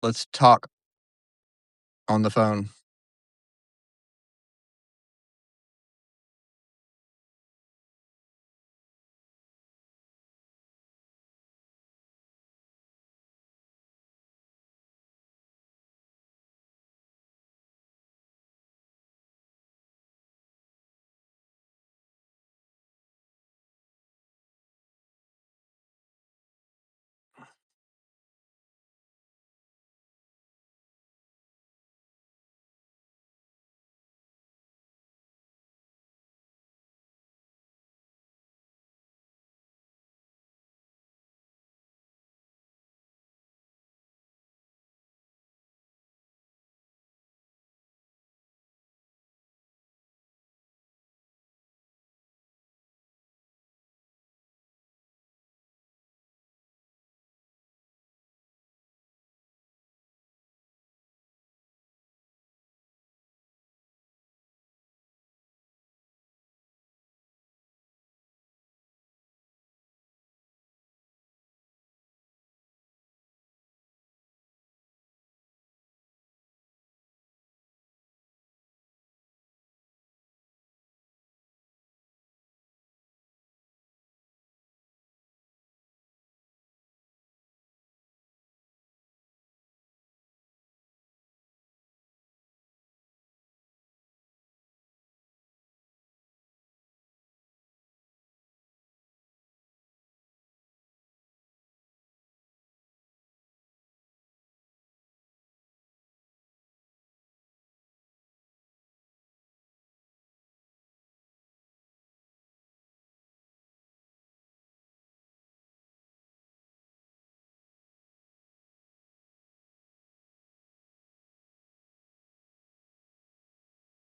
Let's talk on the phone.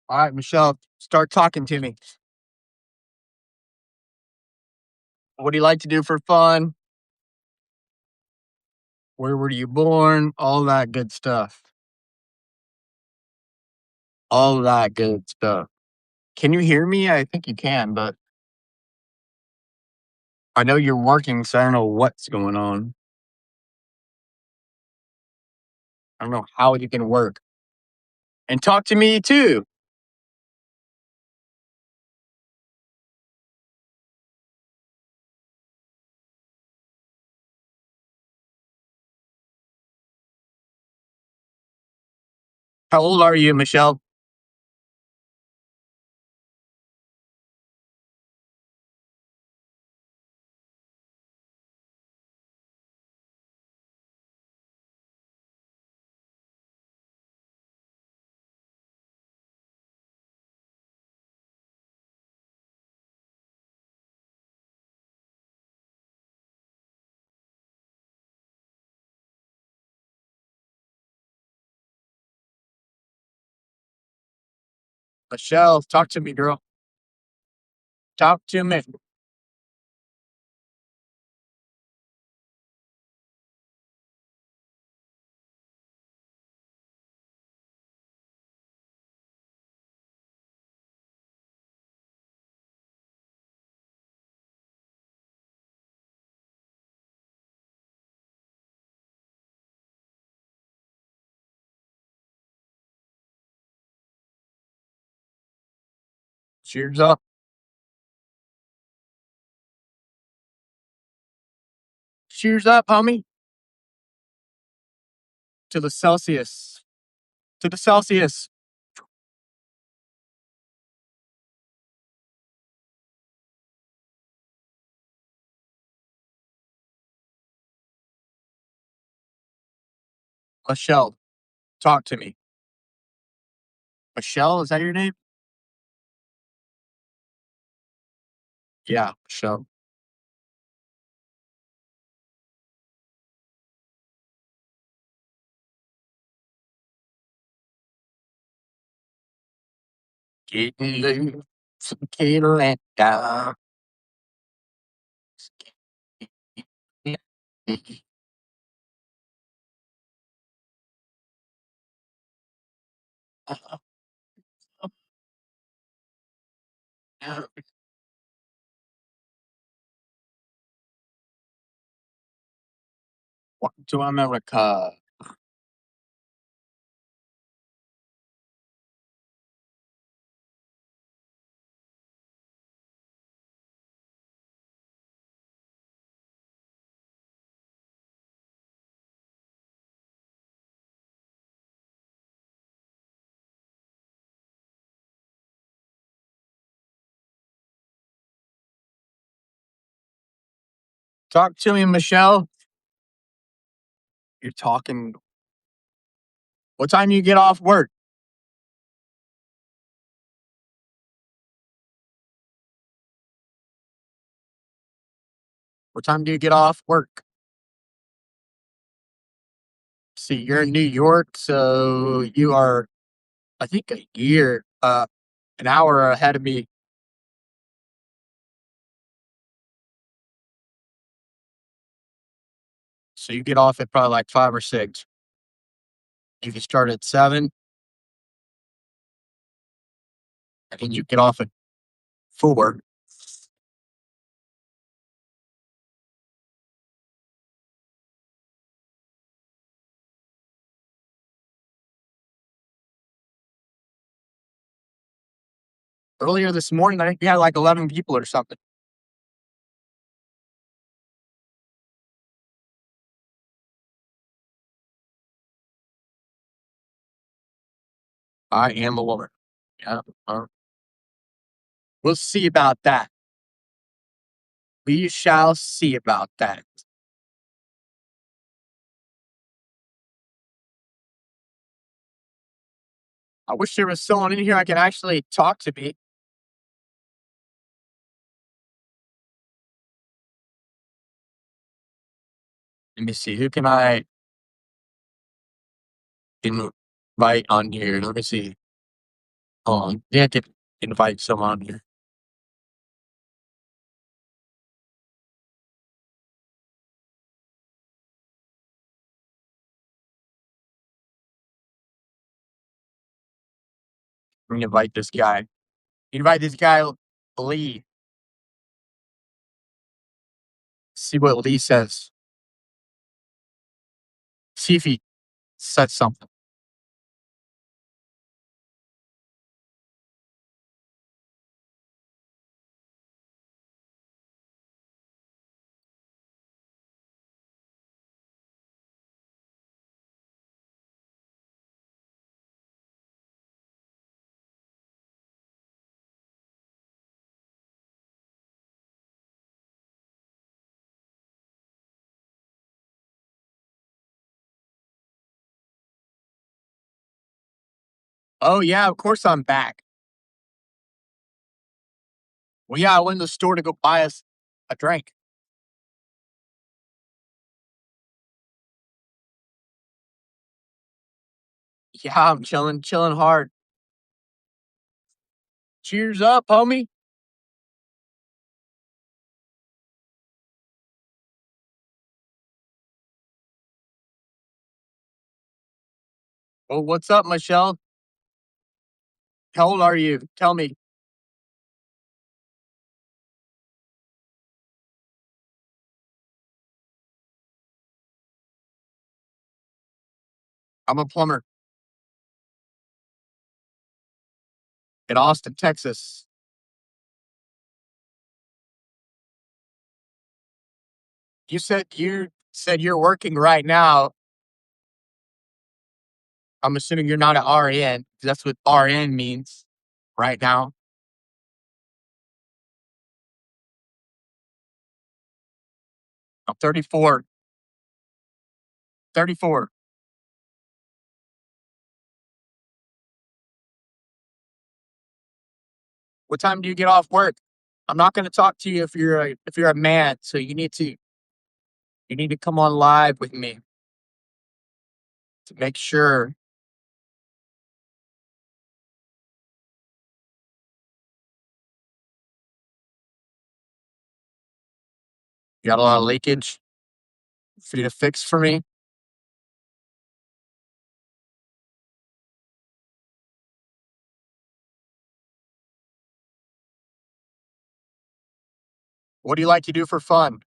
All right, Michelle, start talking to me. What do you like to do for fun? Where were you born? All that good stuff. All that good stuff. Can you hear me? I think you can, but I know you're working, so I don't know what's going on. I don't know how you can work. And talk to me too. How old are you, Michelle? Michelle, talk to me, girl. Talk to me. Cheers up. Cheers up, homie. To the Celsius. To the Celsius. Michelle, talk to me. Michelle, is that your name? Yeah, Michelle. Getting loose, getting let down. Welcome to America. Talk to me, Michelle. You're talking. What time do you get off work? What time do you get off work? See, you're in New York, so you are, I think, an hour ahead of me. So you get off at probably like 5 or 6. You can start at 7, and then you get off at 4. Earlier this morning, I think we had like 11 people or something. I am a woman. Yeah. We'll see about that. We shall see about that. I wish there was someone in here I can actually talk to me. Let me see. Who can I invite on here? Let me see. Hold on. Yeah, I can invite someone on here. I'm gonna invite this guy. Invite this guy, Lee. See what Lee says. See if he says something. Oh yeah, of course I'm back. Well, yeah, I went to the store to go buy us a drink. Yeah, I'm chilling hard. Cheers up, homie. Oh, what's up, Michelle? How old are you? Tell me. I'm a plumber in Austin, Texas. You said you're working right now. I'm assuming you're not an RN. 'Cause that's what RN means right now. I'm 34. 34. What time do you get off work? I'm not going to talk to you if you're a man. So you need to come on live with me to make sure. You got a lot of leakage for you to fix for me. What do you like to do for fun?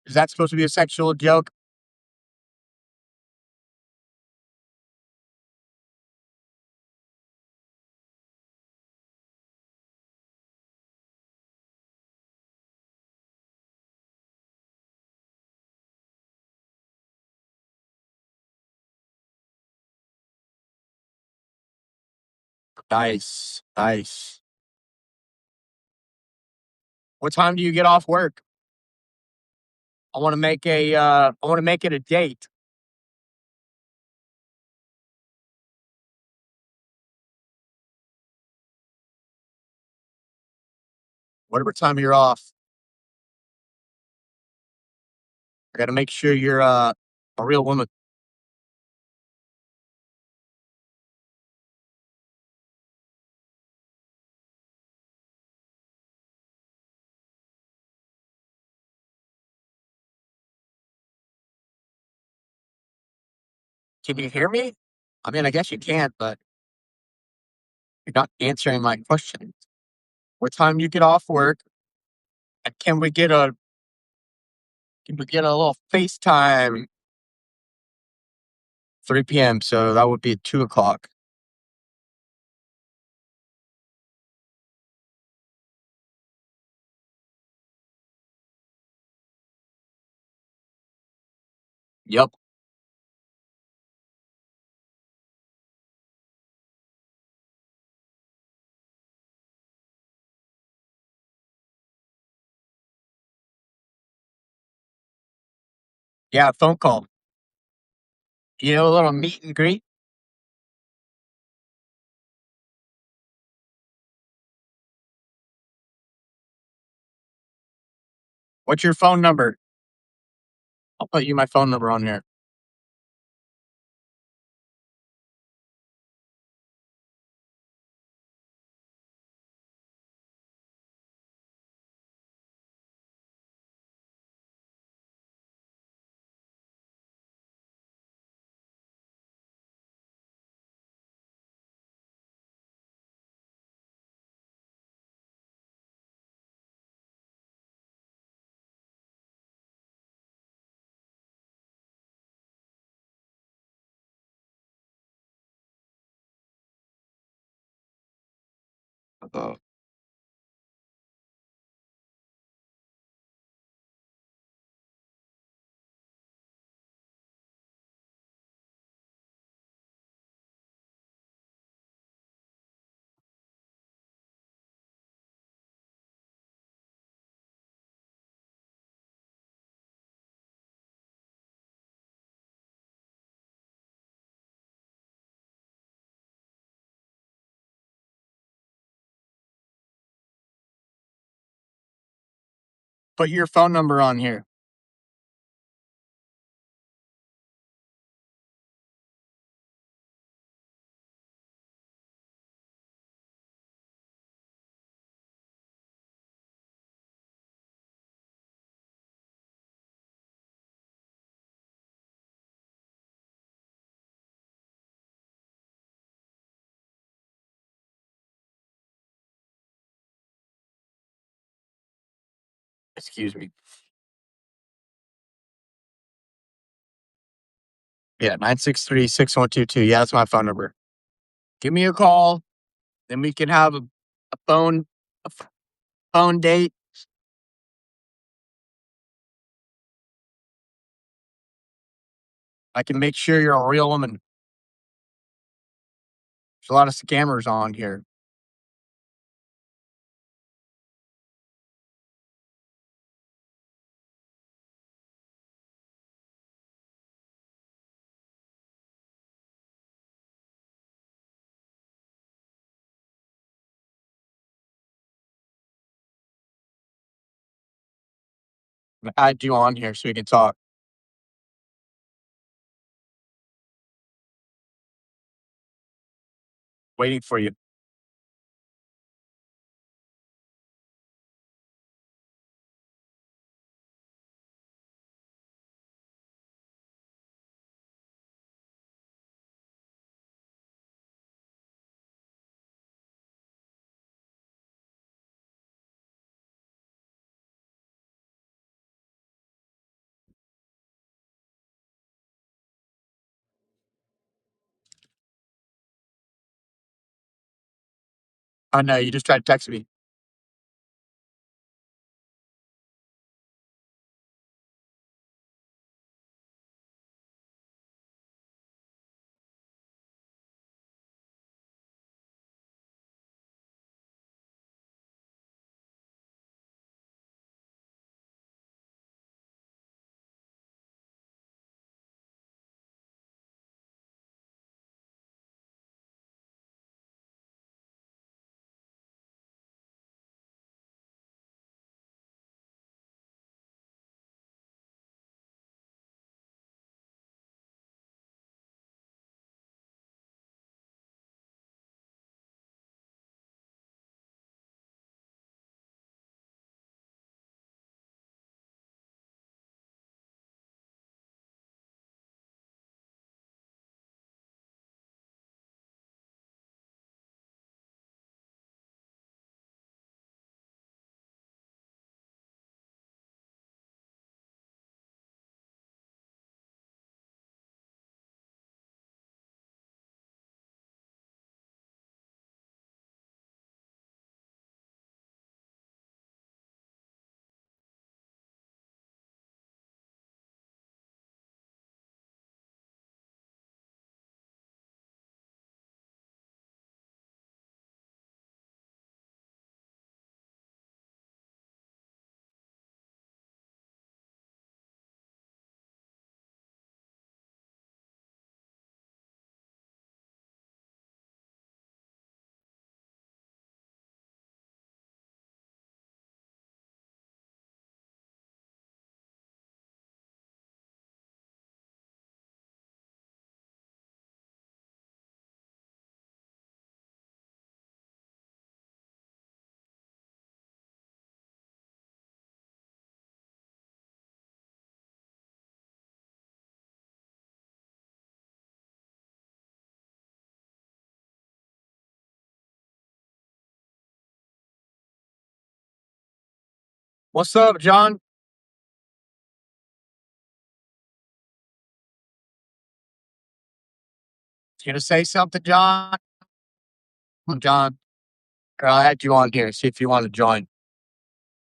Is that supposed to be a sexual joke? Nice. Nice. What time do you get off work? I wanna make it a date. Whatever time you're off, I gotta make sure you're, a real woman. Can you hear me? I mean, I guess you can, but you're not answering my question. What time you get off work, and can we get a little FaceTime? 3 PM, so that would be 2 o'clock. Yep. Yeah, phone call. You know, a little meet and greet. What's your phone number? I'll put you my phone number on here. Uh, put your phone number on here. Excuse me. Yeah, 963-6122. Yeah, that's my phone number. Give me a call, then we can have a phone a ph phone date. I can make sure you're a real woman. There's a lot of scammers on here. I add you on here so we can talk. Waiting for you. I know, you just tried to text me. What's up, John? You gonna say something, John? Come on, John. I'll add you on here. See if you want to join.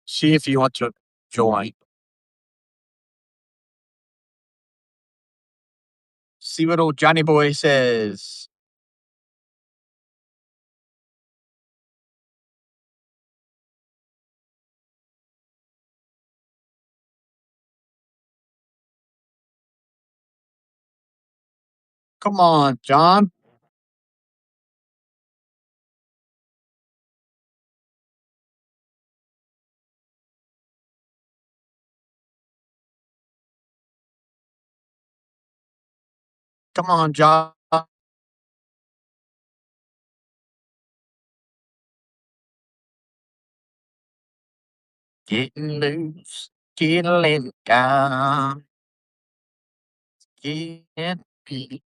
See if you want to join. See what old Johnny Boy says. Come on, John. Come on, John. Getting loose, getting down, getting beat.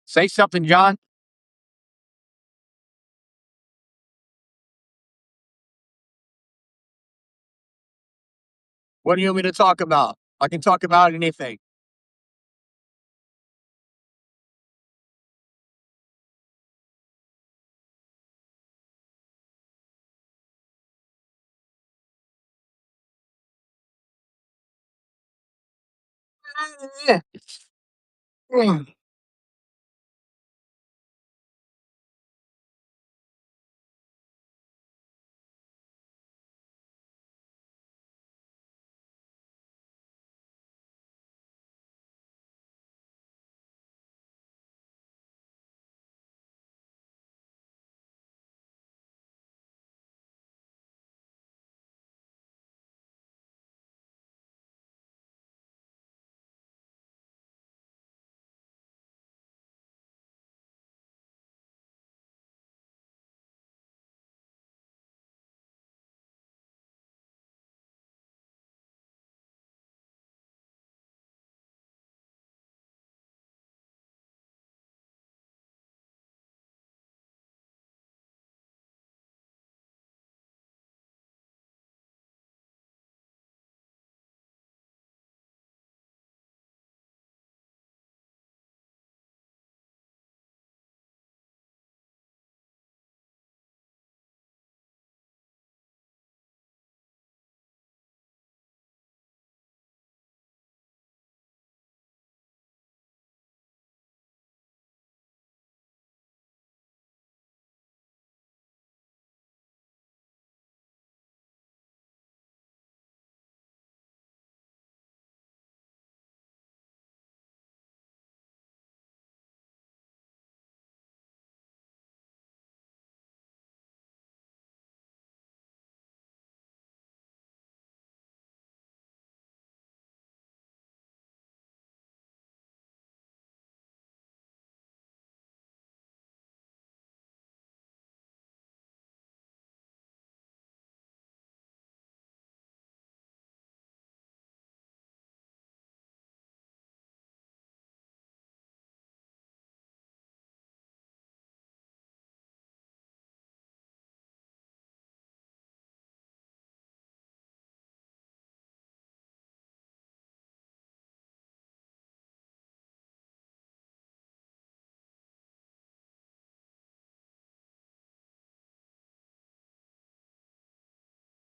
Say something, John. What do you want me to talk about? I can talk about anything.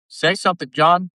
Say something, John.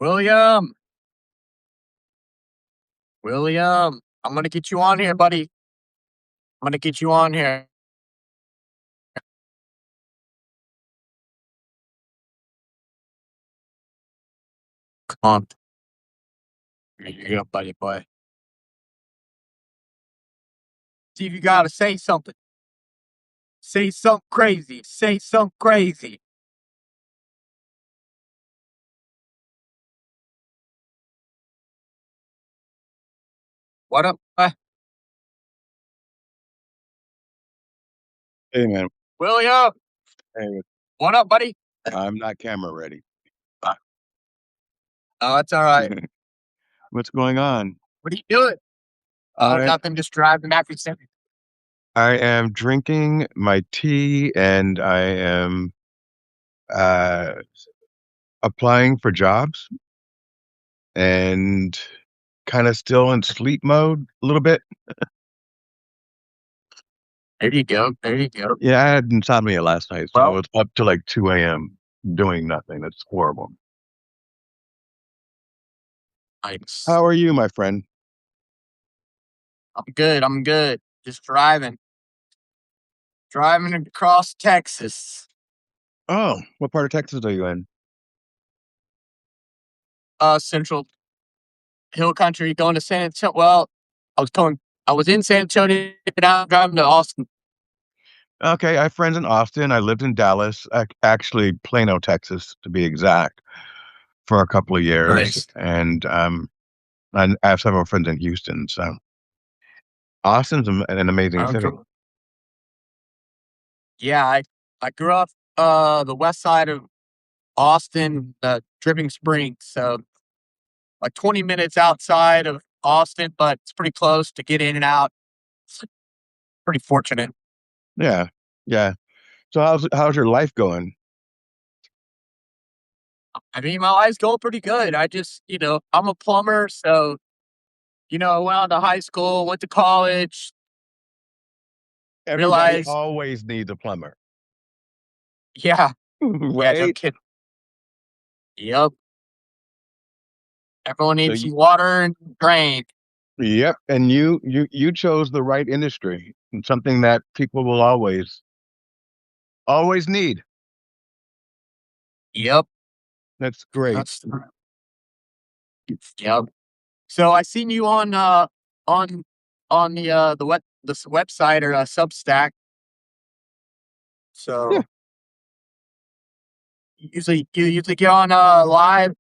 William, William, I'm gonna get you on here, buddy. I'm gonna get you on here. Come on. Here you go, buddy boy. See if you gotta say something. Say something crazy. Say something crazy. What up? Hey man, William, hey, what up, buddy? I'm not camera ready. Oh, it's all right. What's going on? What are you doing? Oh, I nothing. Just driving back from San. I am drinking my tea and I am uh applying for jobs and kind of still in sleep mode a little bit. There you go. There you go. Yeah, I had insomnia last night, so I Well, was up to like 2 a.m. doing nothing. That's horrible. nice. How are you, my friend? I'm good. I'm good. Just driving across Texas. Oh, what part of Texas are you in? Central Hill Country, going to San Antonio. Well, I was going. I was in San Antonio. Now I'm driving to Austin. Okay, I have friends in Austin. I lived in Dallas, actually Plano, Texas, to be exact, for a couple of years, Nice. and I have several friends in Houston, so Austin's an amazing city. Okay. Yeah, I grew up the west side of Austin, Dripping Springs. So like 20 minutes outside of Austin, but it's pretty close to get in and out. It's pretty fortunate. Yeah, yeah. So how's your life going? I mean, my life's going pretty good. I just, I'm a plumber, so I went on to high school, went to college, Everybody realized, always needs a plumber, yeah, yeah, no right? kidding. Yep. Everyone So needs some water and drain. yep, and you chose the right industry, and something that people will always need. Yep. That's great. That's yep. So I seen you on this website or Substack. Yeah. So you usually get on live.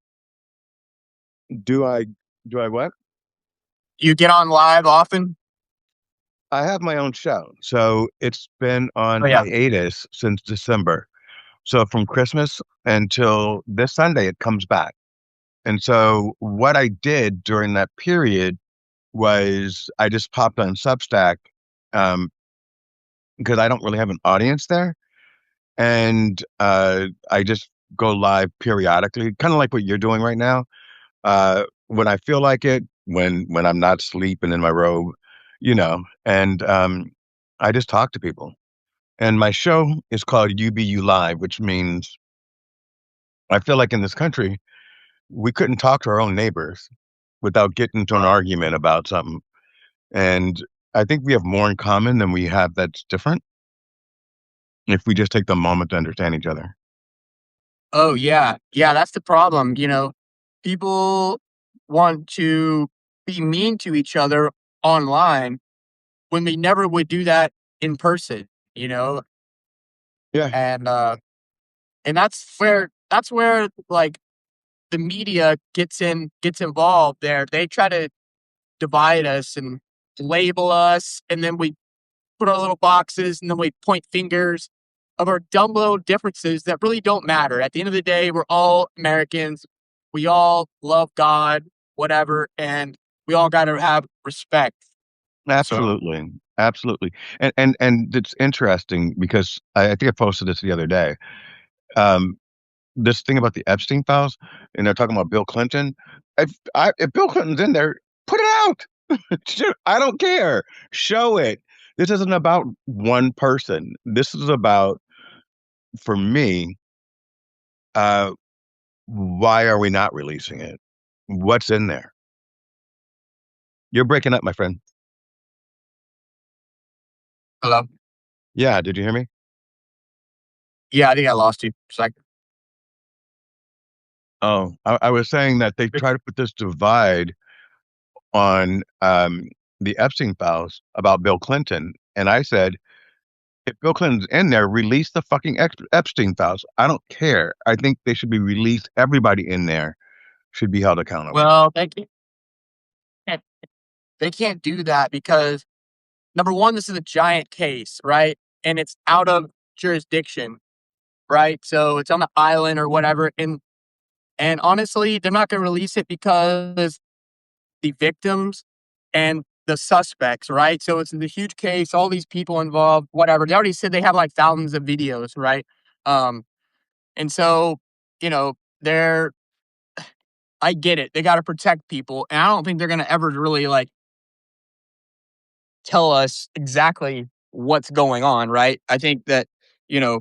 Do I do I what? You get on live often. I have my own show, so it's been on Oh yeah. hiatus since December. So from Christmas until this Sunday, it comes back. And so what I did during that period was I just popped on Substack um, because I don't really have an audience there, and I just go live periodically, kind of like what you're doing right now. When I feel like it, when I'm not sleeping in my robe, and I just talk to people. And my show is called UBU Live, which means I feel like in this country we couldn't talk to our own neighbors without getting into an argument about something. And I think we have more in common than we have that's different if we just take the moment to understand each other. Oh yeah. Yeah, that's the problem. People want to be mean to each other online when they never would do that in person. You know, Yeah, and that's where like the media gets involved there. They try to divide us and label us, and then we put our little boxes, and then we point fingers of our dumb little differences that really don't matter. At the end of the day, we're all Americans. We all love God, whatever, and we all got to have respect. So, absolutely. Absolutely. And it's interesting because I think I posted this the other day. Um, this thing about the Epstein files, and they're talking about Bill Clinton. If Bill Clinton's in there, put it out. Sure, I don't care. Show it. This isn't about one person. This is about, for me, uh, Why are we not releasing it? What's in there? You're breaking up, my friend. Hello. Yeah, did you hear me? Yeah, I think I lost you. It's like, Oh, I was saying that they try to put this divide on the Epstein files about Bill Clinton. And I said, if Bill Clinton's in there, release the fucking Epstein files. I don't care. I think they should be released. Everybody in there should be held accountable. well, can't they can't do that because number one, this is a giant case, right? And it's out of jurisdiction, right? So it's on the island or whatever. And honestly, they're not gonna release it because the victims and the suspects, right? So it's a huge case, all these people involved, whatever. They already said they have like thousands of videos, right? Um, and so, you know, they're I get it. They gotta protect people. And I don't think they're gonna ever really like tell us exactly what's going on, right? I think that, you know,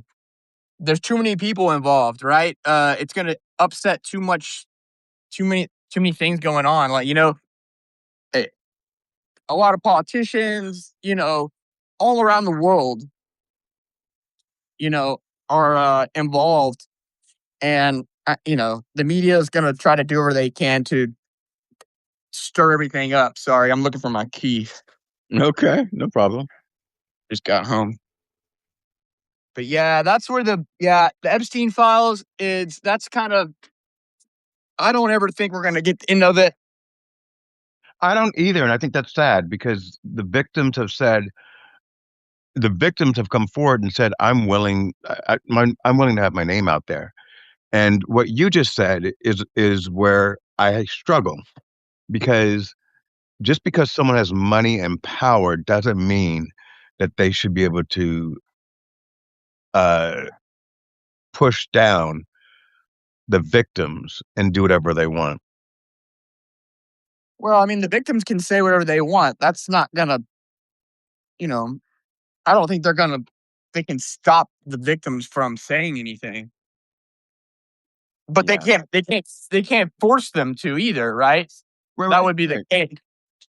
there's too many people involved, right? It's gonna upset too many things going on. Like, eh, a lot of politicians, all around the world, you know, are involved, and the media is gonna try to do whatever they can to stir everything up. Sorry, I'm looking for my key. Okay, no problem. Just got home. But yeah, that's where the Epstein files is. That's kind of I don't ever think we're gonna get into it. I don't either, and I think that's sad because the victims have come forward and said, "I'm willing, I'm willing to have my name out there." And what you just said is where I struggle because just because someone has money and power doesn't mean that they should be able to uh, push down the victims and do whatever they want. Well, I mean, the victims can say whatever they want. That's not gonna, you know, I don't think they can stop the victims from saying anything. But Yeah. they can't force them to either, right? That Right, would be the right, case.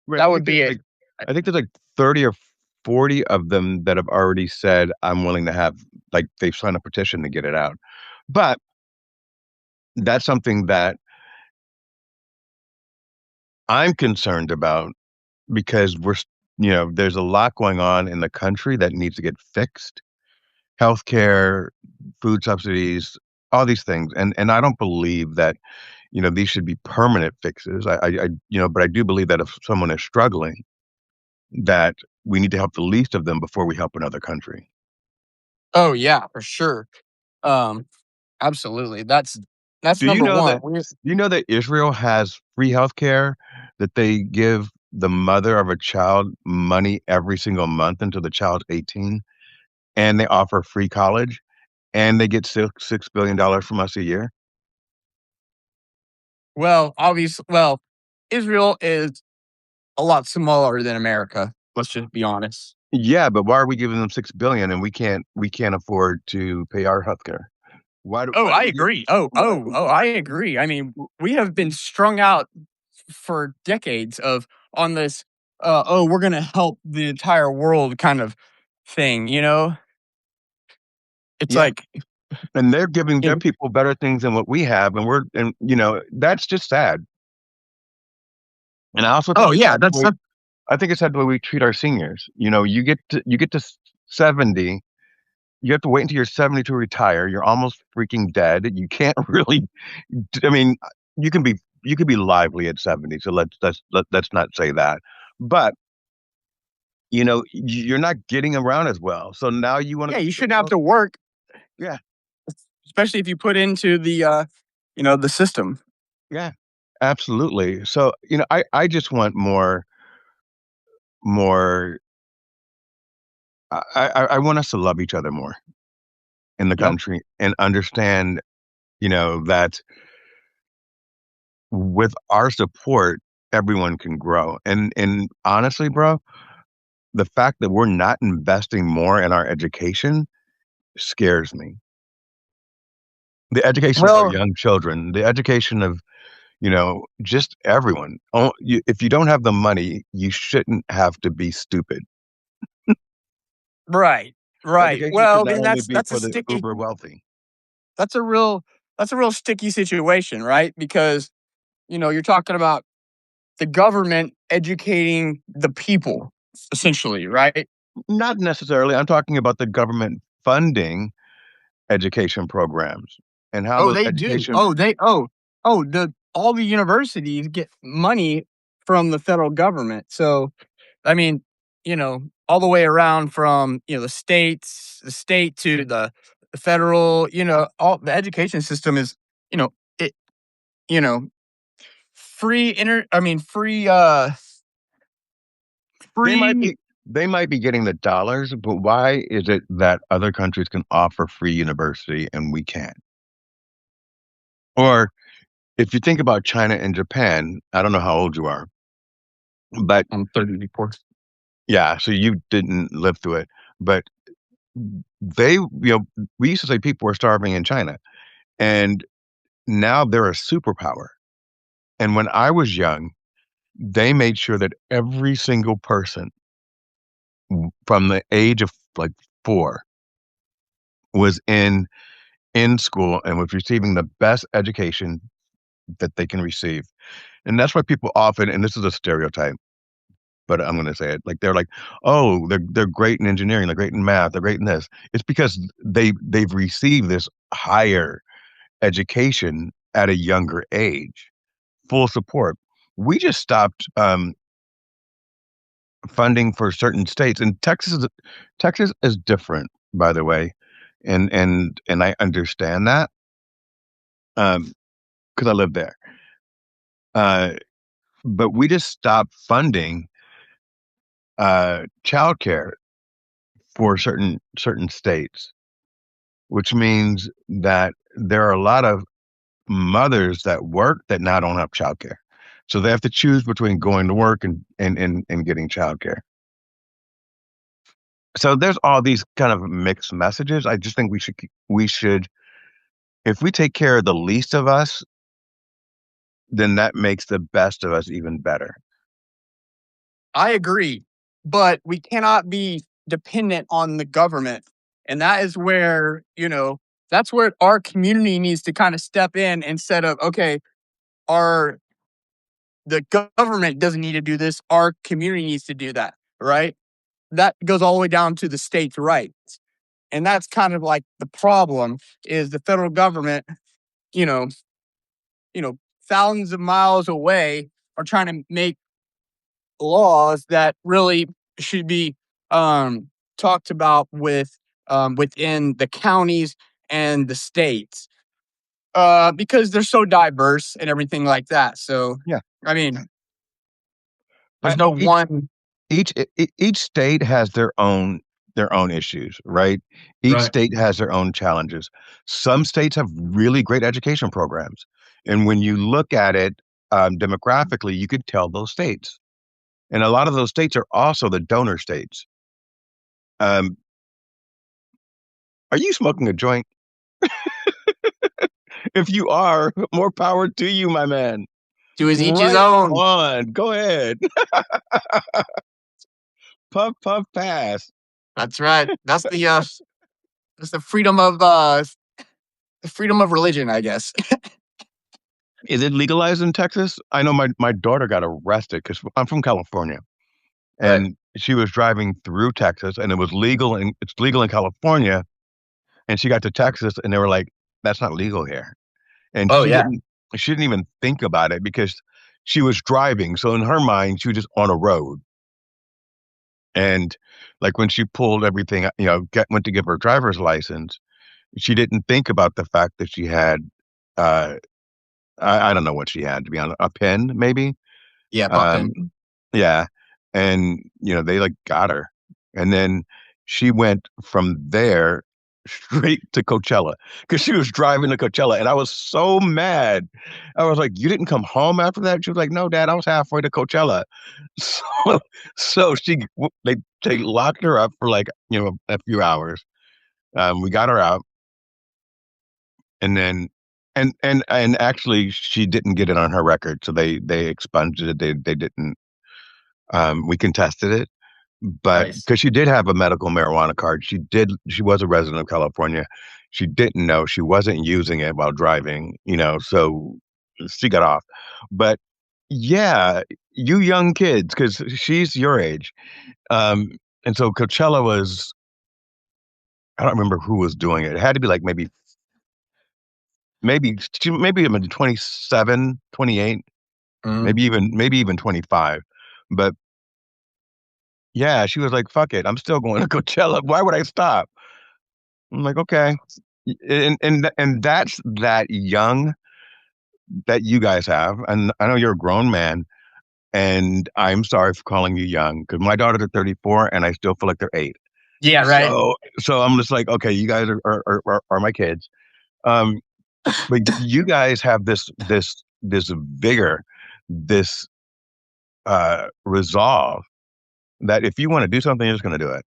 right. That would be it. I think there's like 30 or 40 of them that have already said, I'm willing to have, like, they've signed a petition to get it out. But that's something that I'm concerned about because there's a lot going on in the country that needs to get fixed. Healthcare, food subsidies, all these things. And I don't believe that, these should be permanent fixes. But I do believe that if someone is struggling, that we need to help the least of them before we help another country. Oh yeah, for sure. Um, Absolutely. That's Do you number know one. that do you know that Israel has free healthcare that they give the mother of a child money every single month until the child's 18, and they offer free college, and they get $6 billion from us a year? Well, Israel is a lot smaller than America. Let's just be honest. Yeah, but why are we giving them 6 billion and we can't afford to pay our healthcare? Oh, Why do I we give agree. why I agree. I mean, we have been strung out for decades of on this oh, we're going to help the entire world kind of thing, you know? It's Yeah, like and they're giving their in, people better things than what we have, and that's just sad. And I also oh think it's yeah, sad I think it's sad the way we treat our seniors. You get to 70, you have to wait until you're 70 to retire. You're almost freaking dead. You can't really, I mean, you can be you can be lively at 70, so let's not say that. But, you're not getting around as well. So now you want yeah, to you shouldn't have to work, yeah, especially if you put into the system. yeah. Absolutely. So, I just want more I want us to love each other more in the Yep. country and understand, that with our support, everyone can grow. And honestly, bro, the fact that we're not investing more in our education scares me. The education of our Well, young children, the education of, just everyone. If you don't have the money, you shouldn't have to be stupid. right, right. Education should Well, I not mean only that's be that's a for the sticky uber wealthy. that's a real that's a real sticky situation, right? Because you're talking about the government educating the people, essentially, right? Not necessarily. I'm talking about the government funding education programs and how Oh, those they do. education. The all the universities get money from the federal government. So, I mean, all the way around from, the state to the federal, all the education system is, it, you know, They might free. be they might be getting the dollars, but why is it that other countries can offer free university and we can't? Or if you think about China and Japan, I don't know how old you are, but I'm 34. yeah, so you didn't live through it, but we used to say people were starving in China, and now they're a superpower. And when I was young, they made sure that every single person from the age of like 4 was in school and was receiving the best education that they can receive. And that's why people often, and this is a stereotype, but I'm going to say it, like they're like, oh, they're great in engineering, they're great in math, they're great in this. It's because they've received this higher education at a younger age, full support. We just stopped funding for certain states, and Texas is different, by the way, and I understand that because I live there. Uh, but we just stopped funding childcare for certain states, which means that there are a lot of mothers that work that now don't have childcare. So they have to choose between going to work and getting childcare. So there's all these kind of mixed messages. I just think we should if we take care of the least of us, then that makes the best of us even better. I agree, but we cannot be dependent on the government. And that is where, that's where our community needs to kind of step in instead of, okay, our the government doesn't need to do this, our community needs to do that, right? That goes all the way down to the states' rights. And that's kind of like the problem is the federal government, you know, you know, thousands of miles away are trying to make laws that really should be um, talked about within the counties and the states because they're so diverse and everything like that. So, Yeah. I mean, I, there's no each one. each state has their own issues, right? Each Right. state has their own challenges. Some states have really great education programs, and when you look at it demographically, you could tell those states. And a lot of those states are also the donor states. Um, are you smoking a joint? If you are, more power to you, my man. To his each his Right own. on. Go ahead. Puff, puff, pass. That's right. That's the freedom of religion, I guess. Is it legalized in Texas? I know my daughter got arrested because I'm from California, Right. and she was driving through Texas, and it's legal in California, and she got to Texas, and they were like, "That's not legal here," and Oh she yeah. didn't she didn't even think about it because she was driving, so in her mind, she was just on a road, and like when she pulled everything, went to give her driver's license, she didn't think about the fact that she had, uh, I don't know what she had to be on a pen, maybe. Yeah, pop Um, in. Yeah. And, they like got her. And then she went from there straight to Coachella because she was driving to Coachella. And I was so mad. I was like, you didn't come home after that? She was like, no, Dad, I was halfway to Coachella. So, so they locked her up for like, a few hours. We got her out. and then and actually she didn't get it on her record, so they expunged it. They didn't. We contested it, but Nice. because she did have a medical marijuana card, she was a resident of California. She didn't know she wasn't using it while driving, so she got off. But yeah, you young kids, because she's your age. Um, and so Coachella was, I don't remember who was doing it. It had to be like maybe I'm 27, 28, Mm. maybe even 25. But yeah, she was like, fuck it, I'm still going to Coachella. Why would I stop? I'm like, okay. And that's that young that you guys have. And I know you're a grown man, and I'm sorry for calling you young because my daughters are 34 and I still feel like they're 8. Yeah, right. So I'm just like, okay, you guys are my kids. Um, but you guys have this vigor, this resolve that if you want to do something, you're just going to do it.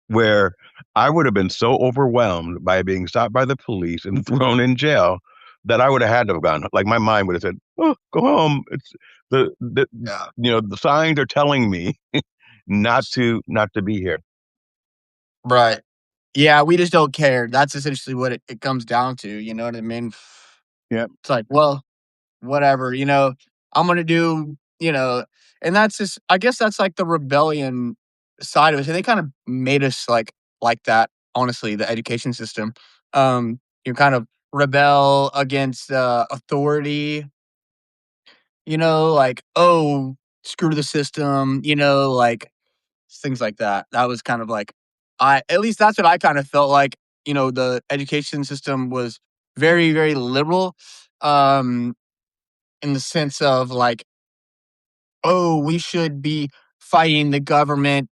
Where I would have been so overwhelmed by being stopped by the police and thrown in jail that I would have had to have gone. Like my mind would have said, "Oh, go home." It's the Yeah. the signs are telling me not to be here. Right. Yeah, we just don't care. That's essentially what it comes down to. You know what I mean? Yeah. It's like, well, whatever, I'm gonna do, and that's just I guess that's like the rebellion side of it. And they kind of made us like that, honestly, the education system. You kind of rebel against authority, like, oh, screw the system, like things like that. That was kind of like I at least that's what I kind of felt like, the education system was very, very liberal. Um, in the sense of like, oh, we should be fighting the government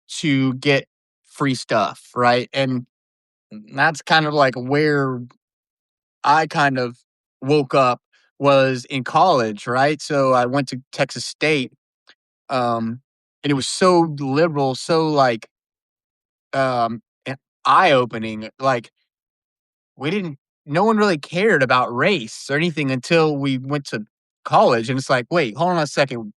to get free stuff, right? And that's kind of like where I kind of woke up was in college, right? So I went to Texas State, and it was so liberal, so like um eye opening. Like we didn't no one really cared about race or anything until we went to college, and it's like, wait, hold on a second.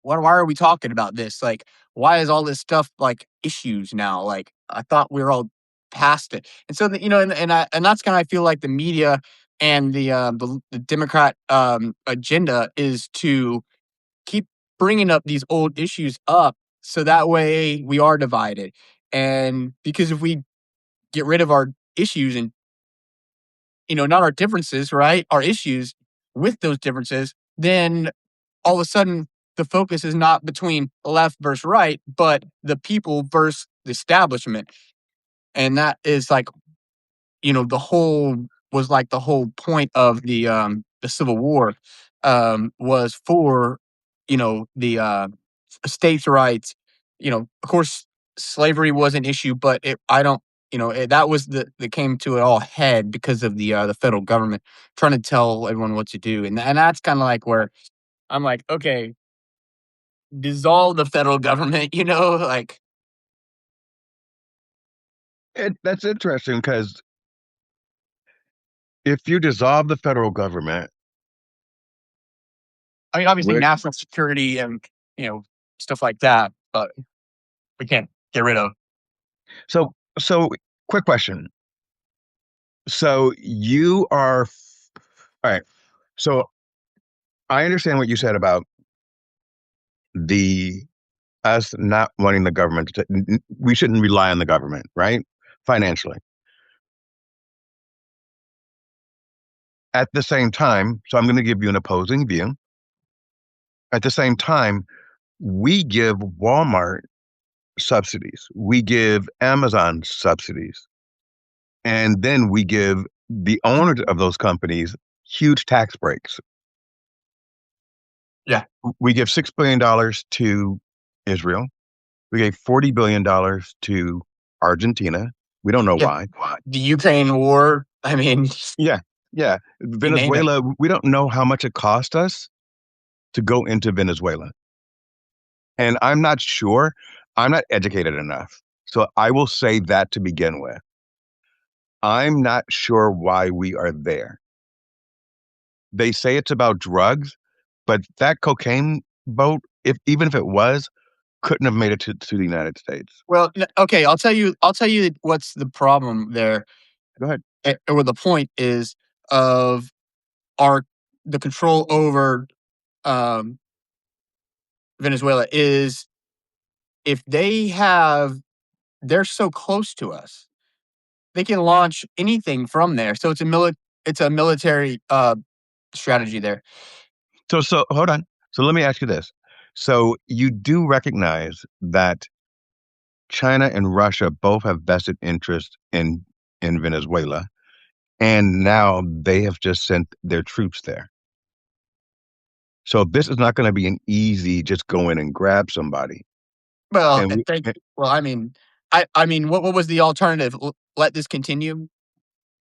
Why are we talking about this? Like, why is all this stuff like issues now? Like, I thought we were all past it. And so, and that's kind of I feel like the media and the Democrat agenda is to keep bringing up these old issues up, so that way we are divided. And because if we get rid of our issues and not our differences, right? Our issues with those differences, then all of a sudden the focus is not between left versus right, but the people versus the establishment. And that is like, the whole was like the whole point of the Civil War was for, the states' rights. Of course, slavery was an issue, but I don't, that was that came to it all head because of the federal government trying to tell everyone what to do, and that's kind of like where I'm like, okay, dissolve the federal government, like That's interesting because if you dissolve the federal government, I mean, obviously which national security and you know stuff like that, but we can't get rid of. so quick question. So you are all right. So I understand what you said about the us not wanting the government we shouldn't rely on the government, right? Financially. At the same time, so I'm going to give you an opposing view. At the same time, we give Walmart subsidies, we give Amazon subsidies, and then we give the owners of those companies huge tax breaks. Yeah, We give $6 billion to Israel. We gave $40 billion to Argentina. We don't know yeah. why. The Ukraine war. I mean, Yeah, yeah. you name it. Venezuela, we don't know how much it cost us to go into Venezuela. And I'm not sure. I'm not educated enough. So I will say that to begin with. I'm not sure why we are there. They say it's about drugs, but that cocaine boat, if even if it was, couldn't have made it to the United States. Well, okay, I'll tell you what's the problem there, Go ahead. or the point is of our the control over um, Venezuela is if they're so close to us, they can launch anything from there. So it's a military strategy there. So hold on. So let me ask you this. So you do recognize that China and Russia both have vested interest in Venezuela, and now they have just sent their troops there. So this is not going to be an easy just go in and grab somebody. Well, And we, well, I mean, what was the alternative? Let this continue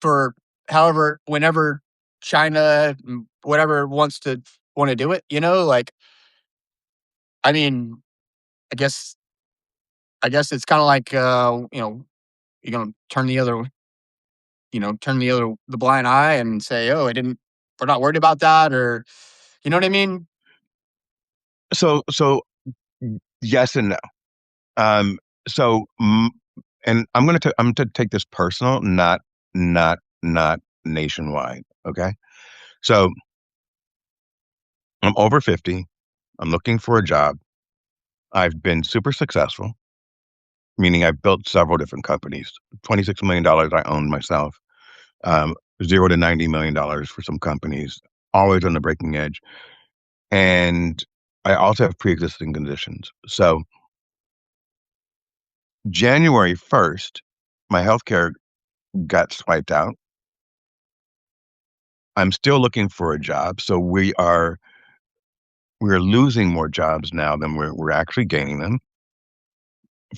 for however, whenever China, whatever want to do it. You know, like I mean, I guess I guess it's kind of like you're gonna turn the blind eye and say, oh, I didn't. We're not worried about that, or you know what I mean. so yes and no. Um, so and I'm gonna take this personal, not nationwide. Okay. So I'm over 50. I'm looking for a job. I've been super successful, meaning I've built several different companies. $26 million I owned myself. Um, 0 to $90 million for some companies, always on the breaking edge. And I also have pre-existing conditions. So January 1st, my healthcare got swiped out. I'm still looking for a job. So we're losing more jobs now than we're actually gaining them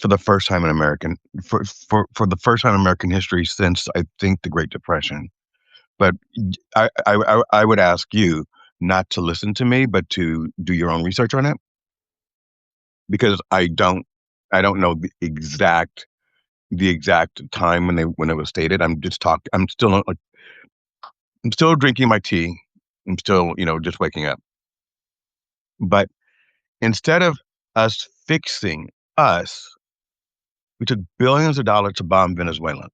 for the first time in American for the first time in American history since I think the Great Depression. But I would ask you not to listen to me, but to do your own research on it because I don't know the exact time when it was stated. I'm still drinking my tea. I'm still just waking up. But instead of us fixing us, we took billions of dollars to bomb Venezuela.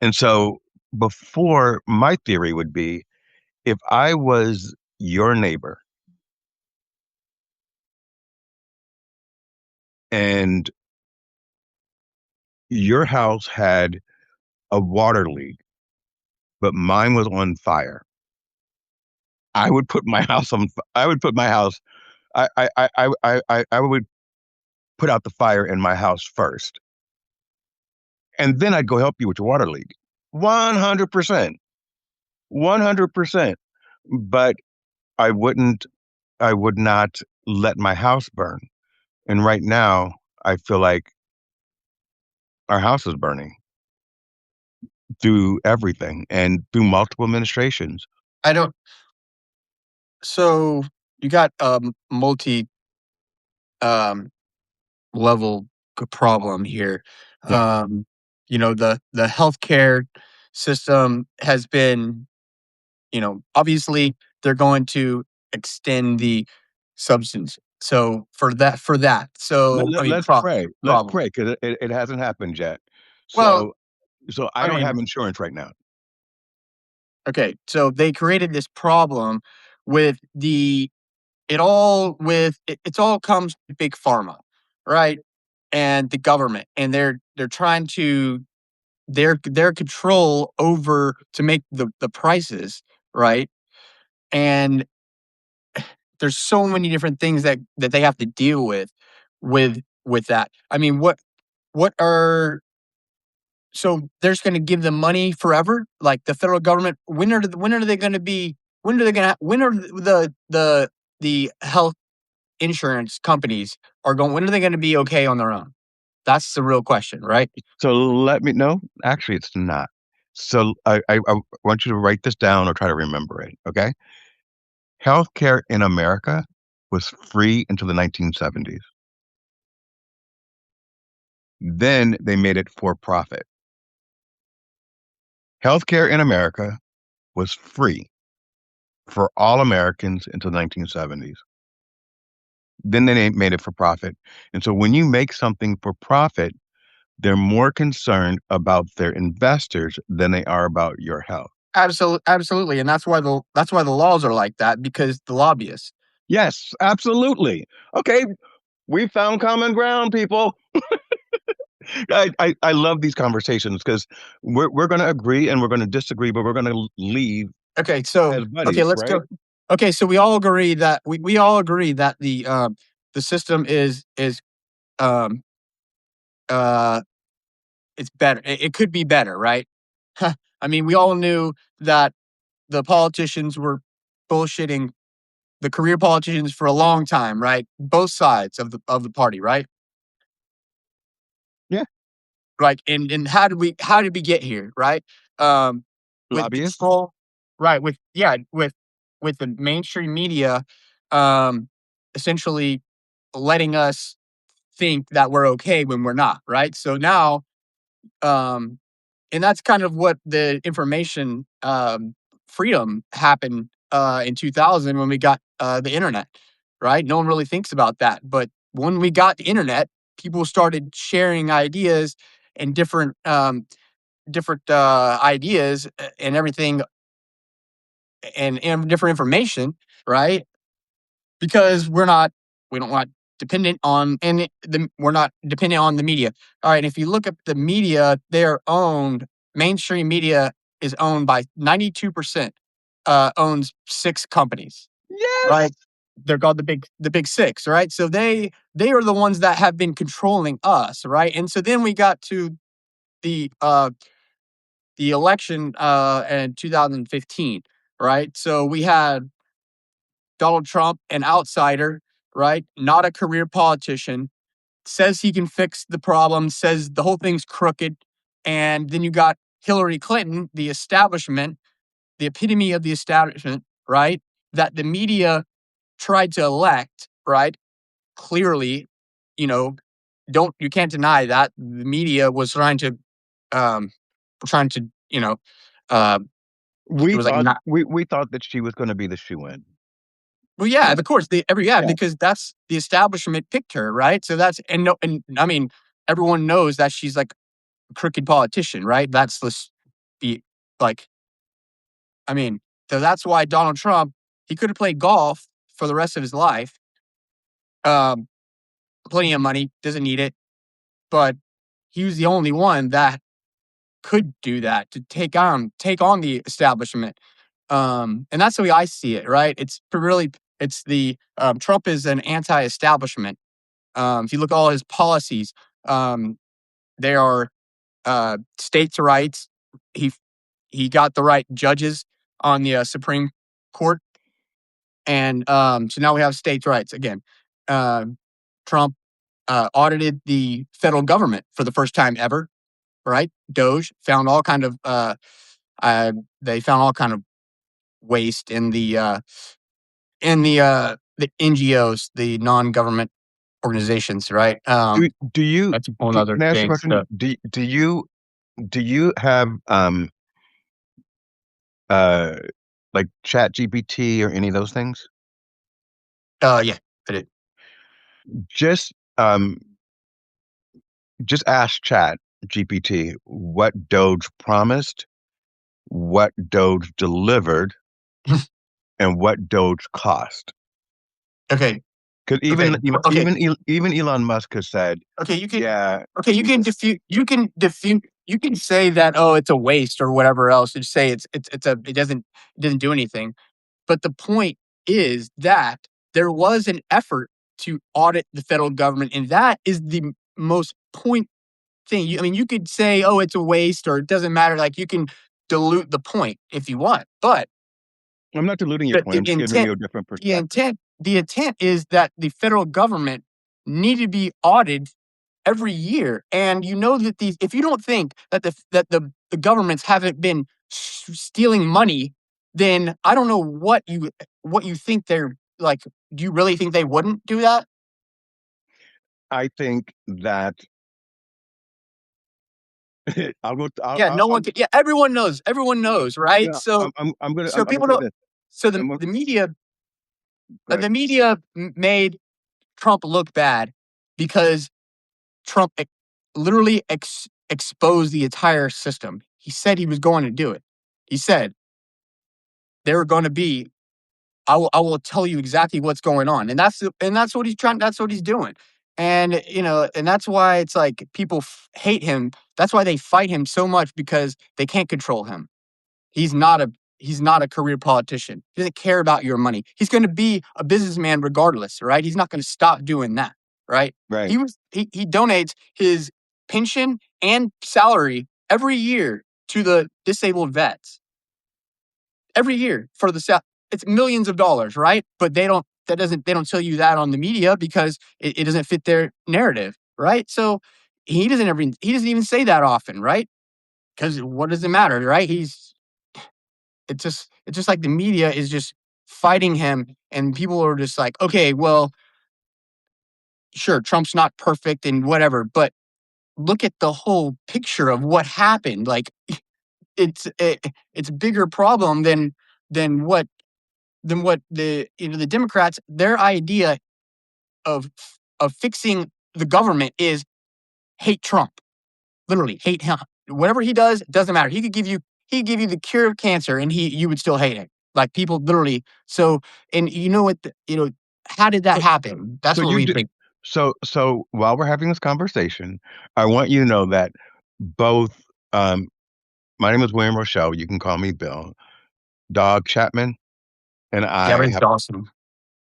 And so before my theory would be if I was your neighbor and your house had a water leak, but mine was on fire, I would put my house on. I would put my house. I would put out the fire in my house first, and then I'd go help you with your water leak. 100%, 100%. But I wouldn't. I would not let my house burn. And right now, I feel like our house is burning through everything and through multiple administrations. I don't. So you got a multi um, level problem here. Yeah. Um, the healthcare system has been, obviously they're going to extend the substance. So so I mean, Let's pray. Let's problem. pray because it hasn't happened yet. Well, So I I don't have mean, insurance right now. okay, so they created this problem with it's all comes to big pharma, right? And the government, and they're trying to their control over to make the prices, right? And there's so many different things that they have to deal with that. I mean, what are so they're just going to give them money forever? Like the federal government, when are they going to be? When are they going to? When are the health insurance companies are going? When are they going to be okay on their own? That's the real question, right? So let me know. Actually, it's not. So I want you to write this down or try to remember it. Okay. Healthcare in America was free until the 1970s. Then they made it for profit. Healthcare in America was free for all Americans until the 1970s. Then they made it for profit. And so when you make something for profit, they're more concerned about their investors than they are about your health. Absolutely, and that's why the laws are like that because the lobbyists. Yes, absolutely. Okay, we found common ground, people. I love these conversations because we're going to agree and we're going to disagree, but we're going to leave Okay, so as okay, buddies, let's right? go. Okay, so we all agree that the system is um uh it's better. It could be better, right? I mean, we all knew that the politicians were bullshitting the career politicians for a long time, right? Both sides of the party, right? Yeah, Right. And how did we get here, right? With lobbyists. control, right? With the mainstream media, um, essentially letting us think that we're okay when we're not, right? So now, um, and that's kind of what the information freedom happened in 2000 when we got the internet, right? No one really thinks about that, but when we got the internet, people started sharing ideas and different ideas and everything and different information, right? Because we don't want dependent on we're not dependent on the media. All right, if you look at the media, they're owned. Mainstream media is owned by 92% owns six companies, Yes. right? They're called the big six, right? So they are the ones that have been controlling us, right? And so then we got to the uh the election in 2015, right? So we had Donald Trump, an outsider, right? Not a career politician, says he can fix the problem, says the whole thing's crooked. And then you got Hillary Clinton, the establishment, the epitome of the establishment, right? That the media tried to elect, right? Clearly, you know, you can't deny that the media was um trying to, uh it We was like thought not we thought that she was going to be the shoe in. well, yeah, of course, Yeah. because that's the establishment picked her, right? So that's and no, and I mean, everyone knows that she's like a crooked politician, right? That's the like, I mean, so that's why Donald Trump he could have played golf for the rest of his life, um, plenty of money, doesn't need it, but he was the only one that could do that to take on the establishment. And that's the way I see it, right? It's the Trump is an anti-establishment. If you look at all his policies, um, they are states' rights. He he got the right judges on the Supreme Court, and so now we have states' rights again. Um, Trump audited the federal government for the first time ever, right? Doge found all kind of uh, they found all kind of waste in the NGOs, the non-government organizations, right? Do you That's a whole other can I ask you a thing. question? So, Do you have uh like Chat GPT or any of those things? yeah, I did. Just um just ask Chat GPT what Doge promised, what Doge delivered, and what Doge cost. Okay, Because okay, okay, even Elon Musk has said, okay. yeah, Okay, you can say that, oh, it's a waste or whatever else, and say it doesn't do anything. But the point is that there was an effort to audit the federal government, and that is the most point thing. I mean, you could say, "Oh, it's a waste," or "It doesn't matter." Like you can dilute the point if you want, but I'm not diluting your the, point. the I'm just giving intent, you a different the perspective. intent, the intent is that the federal government need to be audited every year. And you know that if you don't think that the governments haven't been stealing money, then I don't know what you think they're like. Do you really think they wouldn't do that? I think that I'll go. Yeah, no one could. Yeah, everyone knows. Everyone knows, right? Yeah. So I'm gonna people say don't. this. So I'm gonna, go ahead. the media made Trump look bad because Trump literally exposed the entire system. He said he was going to do it. He said there were going to be. I will tell you exactly what's going on, and that's what he's trying. That's what he's doing, and and that's why it's like people hate him. That's why they fight him so much because they can't control him. He's not a he's not a career politician. He doesn't care about your money. He's going to be a businessman regardless, right? He's not going to stop doing that, right? Right. He donates his pension and salary every year to the disabled vets. Every year for it's millions of dollars, right? But they don't tell you that on the media because it doesn't fit their narrative, right? So he doesn't even say that often, right? Because what does it matter, right? It's just like the media is just fighting him and people are just like, okay, well, sure, Trump's not perfect and whatever, but look at the whole picture of what happened. Like it's a bigger problem than what the the Democrats, their idea of fixing the government is hate Trump. Literally hate him. Whatever he does, doesn't matter. He could give you the cure of cancer and you would still hate him. Like people literally. So and you know what how did that So, happen? so That's what you we do. think. So while we're having this conversation, I want you to know that both. Um, my name is William Rochelle. You can call me Bill. Dawg Chapman and Yeah, I everything's have. awesome.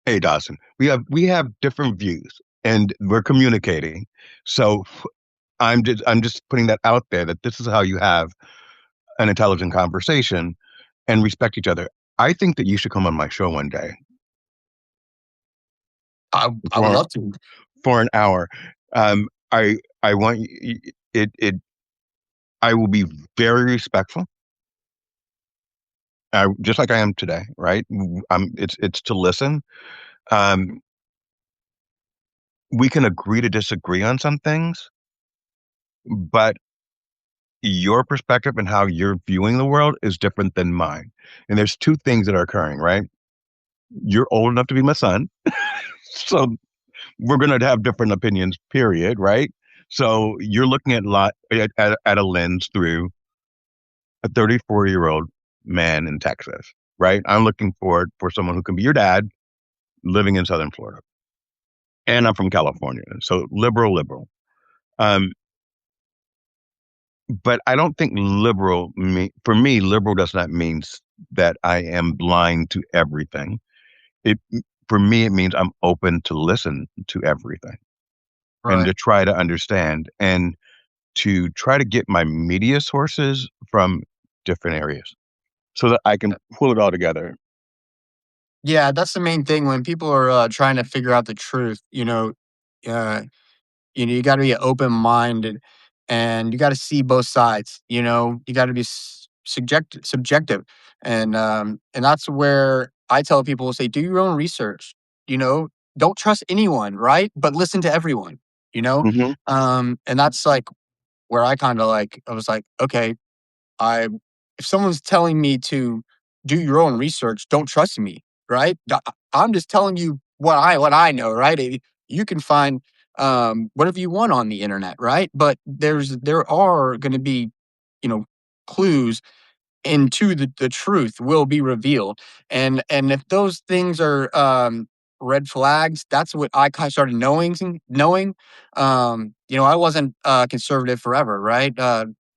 Hey, Dawson. We have different views, and we're communicating. So I'm just putting that out there that this is how you have an intelligent conversation and respect each other. I think that you should come on my show one day I would for love to. for an hour. I want it. I will be very respectful. Just like I am today, right? It's to listen. Um, we can agree to disagree on some things, but your perspective and how you're viewing the world is different than mine. And there's two things that are occurring, right? You're old enough to be my son, so we're going to have different opinions, period, right? So you're looking at a lens through a 34-year-old man in Texas, right? I'm looking for someone who can be your dad living in Southern Florida. And I'm from California, so liberal, liberal. Um, but I don't think for me, liberal does not mean that I am blind to everything. It For me, it means I'm open to listen to everything and Right. to try to understand and to try to get my media sources from different areas so that I can pull it all together. Yeah, that's the main thing when people are trying to figure out the truth. Uh, you got to be open minded, and you got to see both sides. You got to be subjective, and that's where I tell people say do your own research. You know, don't trust anyone, right? But listen to everyone. You know, Hmm. and that's like where I kind of like I was like, okay, I if someone's telling me to do your own research, don't trust me, right? I'm just telling you what I know, right? You can find whatever you want on the internet, right? But there are going to be, you know, clues into the truth will be revealed, and if those things are red flags, that's what I kind of started knowing. I wasn't conservative forever, right?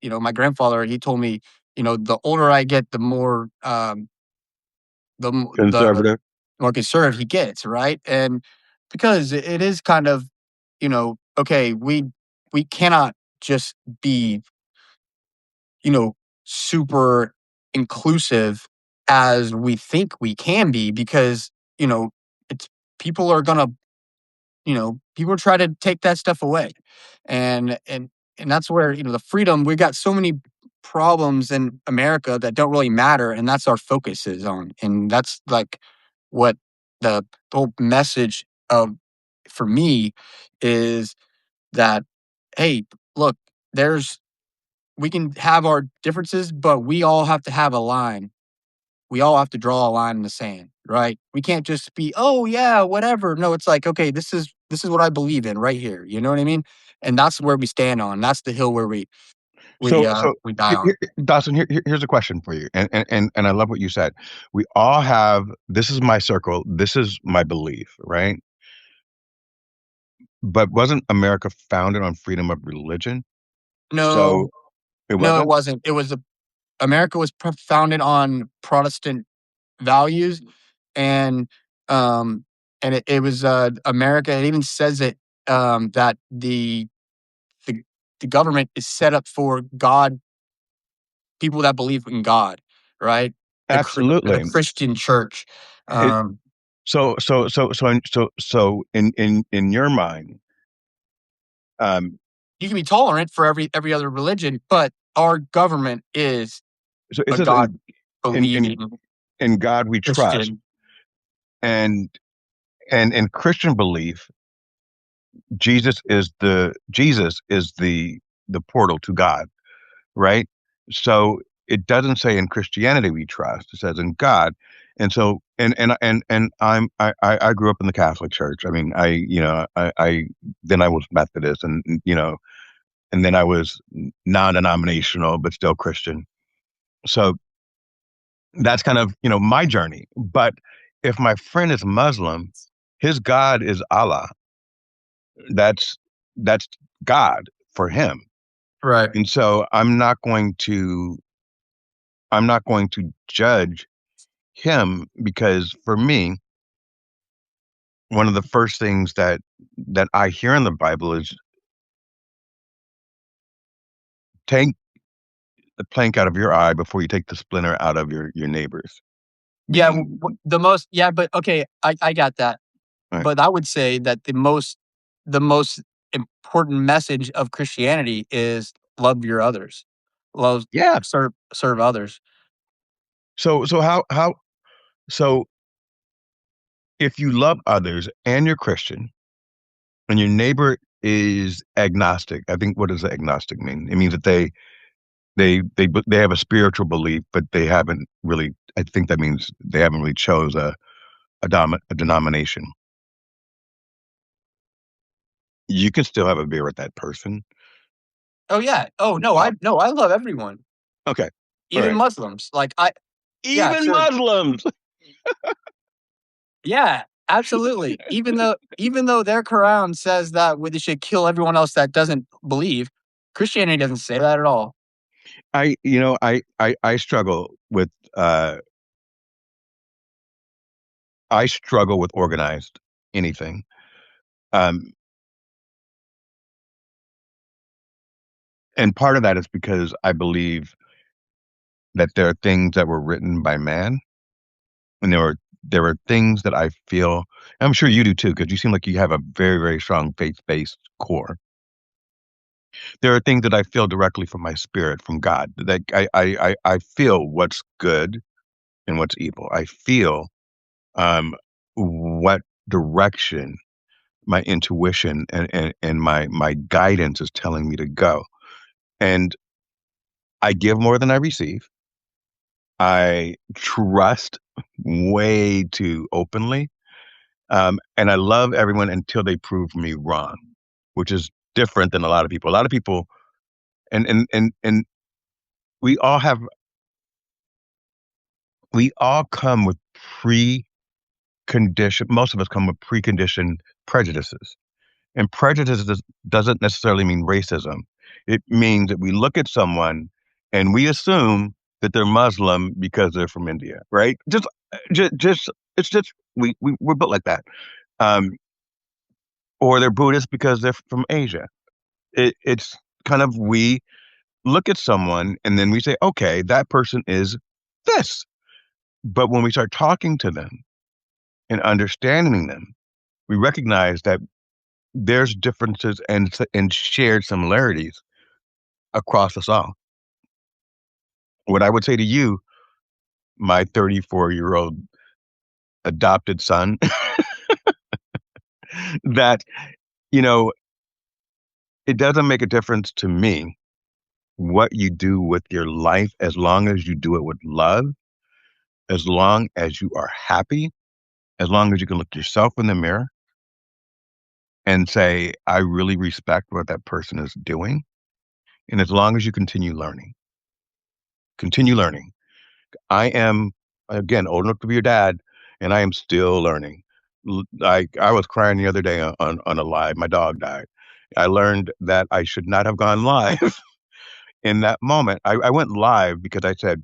My grandfather, he told me, the older I get, the more the Conservative. more conservative he gets, right? And because it is kind of, okay, we cannot just be, super inclusive as we think we can be because, it's people are gonna, people try to take that stuff away. And that's where, the freedom, we got so many problems in America that don't really matter, and that's our focus is on. And that's like what the whole message of for me is that, hey, look, there's we can have our differences, but we all have to have a line. We all have to draw a line in the sand, right? We can't just be, oh yeah, whatever. No, it's like, okay, this is what I believe in right here. You know what I mean? And that's where we stand on. That's the hill where we die on. Dawson, here's a question for you, and I love what you said. We all have, this is my circle, this is my belief, right? But wasn't America founded on freedom of religion? So No, it no, it wasn't? wasn't. It was America was founded on Protestant values, and um it was America. It even says it that the the government is set up for God, people that believe in God, right? The Absolutely. Christian church. It, Um, in your mind, um, you can be tolerant for every other religion, but our government is so it a says God in in believing in God we trust, Christian. and in Christian belief, Jesus is the portal to God, right? So it doesn't say in Christianity we trust; it says in God. And so, I grew up in the Catholic Church. I mean, I then I was Methodist, and and then I was non-denominational, but still Christian. So that's kind of my journey. But if my friend is Muslim, his God is Allah. That's that's God for him. Right. And so I'm not going to judge him, because for me, one of the first things that I hear in the Bible is take the plank out of your eye before you take the splinter out of your neighbor's. Yeah, the most. Yeah, but okay, I got that. Right. But I would say that the most important message of Christianity is love your others, love Yeah. serve others. So if you love others and you're Christian and your neighbor is agnostic, I think, what does agnostic mean? It means that they have a spiritual belief, but they haven't really. I think that means they haven't really chose a denomination. You can still have a beer with that person. Oh yeah. Oh no, Uh, I love everyone, okay, all even right. Muslims. Like I yeah, Even sure. Muslims. Yeah, absolutely. Even though their Quran says that they should kill everyone else that doesn't believe, Christianity doesn't say that at all. I struggle with uh I struggle with organized anything. Um, and part of that is because I believe that there are things that were written by man, and there are things that I feel. I'm sure you do too, because you seem like you have a very, very strong faith-based core. There are things that I feel directly from my spirit, from God. That I feel what's good and what's evil. I feel what direction my intuition and my guidance is telling me to go. And I give more than I receive. I trust way too openly. And I love everyone until they prove me wrong, which is different than a lot of people. A lot of people, and we all have, we all come with preconditioned, most of us come with preconditioned prejudices. And prejudice doesn't necessarily mean racism. It means that we look at someone and we assume that they're Muslim because they're from India, right? Just it's just we're built like that. Um, or they're Buddhist because they're from Asia. It's kind of, we look at someone and then we say, okay, that person is this. But when we start talking to them and understanding them, we recognize that there's differences and shared similarities across us all. What I would say to you, my 34-year-old adopted son, that, you know, it doesn't make a difference to me what you do with your life, as long as you do it with love, as long as you are happy, as long as you can look yourself in the mirror and say, I really respect what that person is doing. And as long as you continue learning. I am, again, old enough to be your dad, and I am still learning. I was crying the other day on a live. My dog died. I learned that I should not have gone live in that moment. I went live because I said,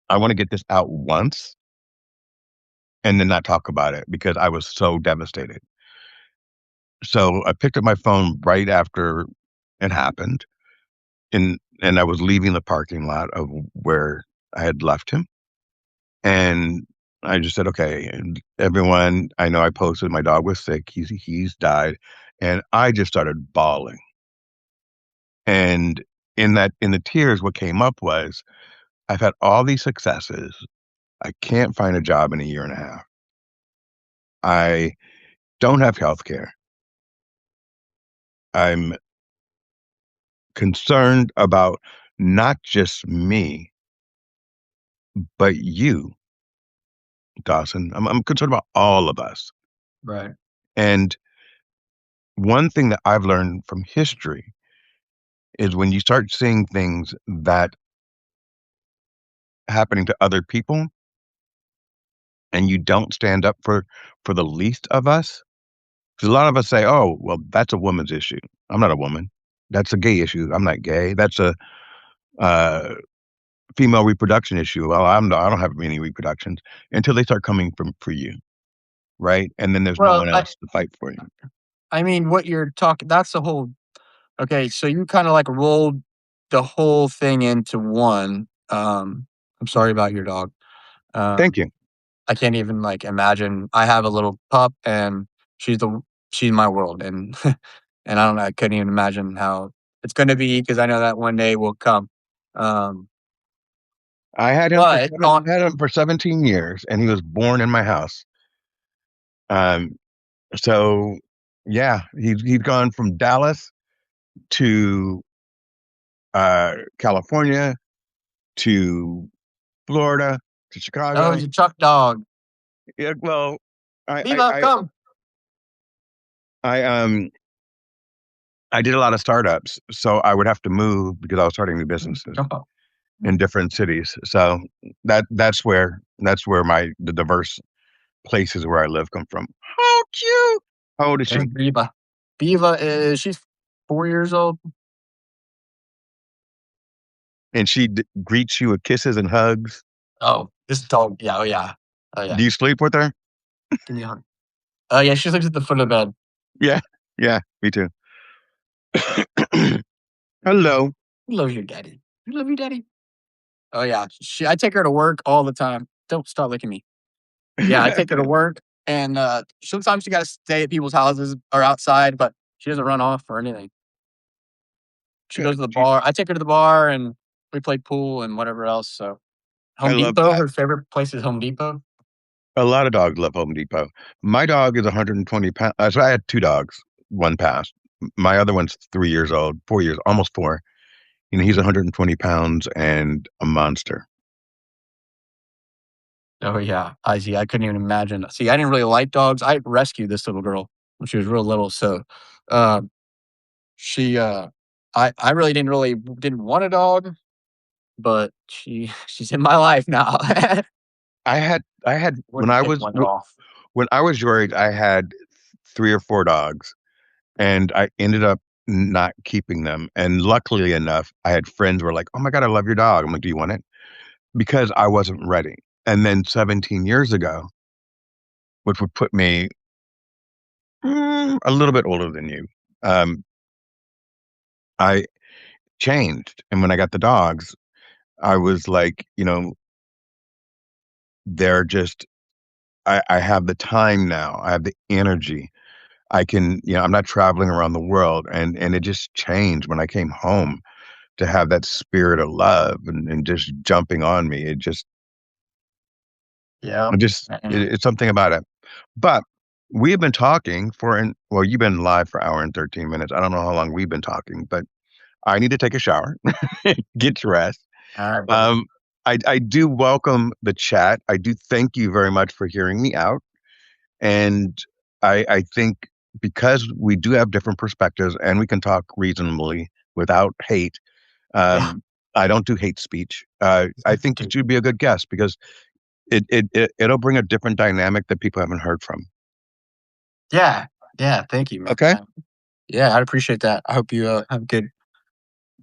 I want to get this out once and then not talk about it because I was so devastated. So I picked up my phone right after it happened, and I was leaving the parking lot of where I had left him. And I just said, okay, and everyone, I know I posted my dog was sick. He's died. And I just started bawling. And in the tears, what came up was I've had all these successes. I can't find a job in a year and a half. I don't have health care. I'm concerned about not just me, but you, Dawson. I'm concerned about all of us. Right. And one thing that I've learned from history is when you start seeing things that happening to other people and you don't stand up for the least of us. Because a lot of us say, "Oh, well, that's a woman's issue. I'm not a woman. That's a gay issue. I'm not gay. That's a uh, female reproduction issue. Well, I don't have any reproductions." Until they start coming from for you, right? And then there's no Well, one else to fight for you. I mean, what you're talking, that's the whole, okay, so you kinda, like, rolled the whole thing into one. I'm sorry about your dog. Thank Um, you. I can't even, like, imagine. I have a little pup, and she's the she's my world, and and I don't know, I couldn't even imagine how it's gonna be because I know that one day will come. Um, but on I had him for 17 years, and he was born in my house. Um, so yeah, he's gone from Dallas to California to Florida to oh, Chicago. he's a Chuck dog. Yeah, well, I I "Viva, I, come." I I did a lot of startups, so I would have to move because I was starting new businesses Jump up. in different cities. So that's where my the diverse places where I live come from. How cute! How old is There's she? Viva. Viva is she's 4 years old. And she greets you with kisses and hugs. Oh, this dog, yeah, oh, yeah. Oh, yeah. Do you sleep with her? Give me a hug. Oh, yeah, she sleeps at the foot of the bed. Yeah, yeah, me too. Hello. "You love your daddy. You love your daddy." Oh, yeah. I take her to work all the time. Don't stop licking me. Yeah, I take her to work, and, sometimes she gotta stay at people's houses or outside, but she doesn't run off or anything. She goes Good. to the bar. I take her to the bar, and we play pool and whatever else, so I Home love Depot, that. her favorite place is Home Depot. A lot of dogs love Home Depot. My dog is 120 pounds. So I had two dogs. One passed. My other one's 3 years old, 4 years, almost four. You know, he's 120 pounds and a monster. Oh, yeah. I see, I couldn't even imagine. See, I didn't really like dogs. I rescued this little girl when she was real little, so, uh, she, I really didn't want a dog, but she's in my life now. I had Wouldn't take one off. when I was your age, I had three or four dogs, and I ended up not keeping them. And luckily enough, I had friends who were like, "Oh my God, I love your dog." I'm like, "Do you want it?" Because I wasn't ready. And then 17 years ago, which would put me a little bit older than you, um, I changed. And when I got the dogs, I was like, you know, they're just, I have the time now. I have the energy. I can, you know, I'm not traveling around the world. And it just changed when I came home to have that spirit of love and just jumping on me. Yeah. It's something about it. But we've been talking for, well, you've been live for an hour and 13 minutes. I don't know how long we've been talking, but I need to take a shower, get dressed. All right, brother. Um, I do welcome the chat. I do thank you very much for hearing me out. And I think because we do have different perspectives and we can talk reasonably without hate, Yeah, I don't do hate speech. I think dude. that you'd be a good guest because it'll bring a different dynamic that people haven't heard from. Yeah, yeah. Thank you, man. Okay, Yeah, I'd appreciate that. I hope you have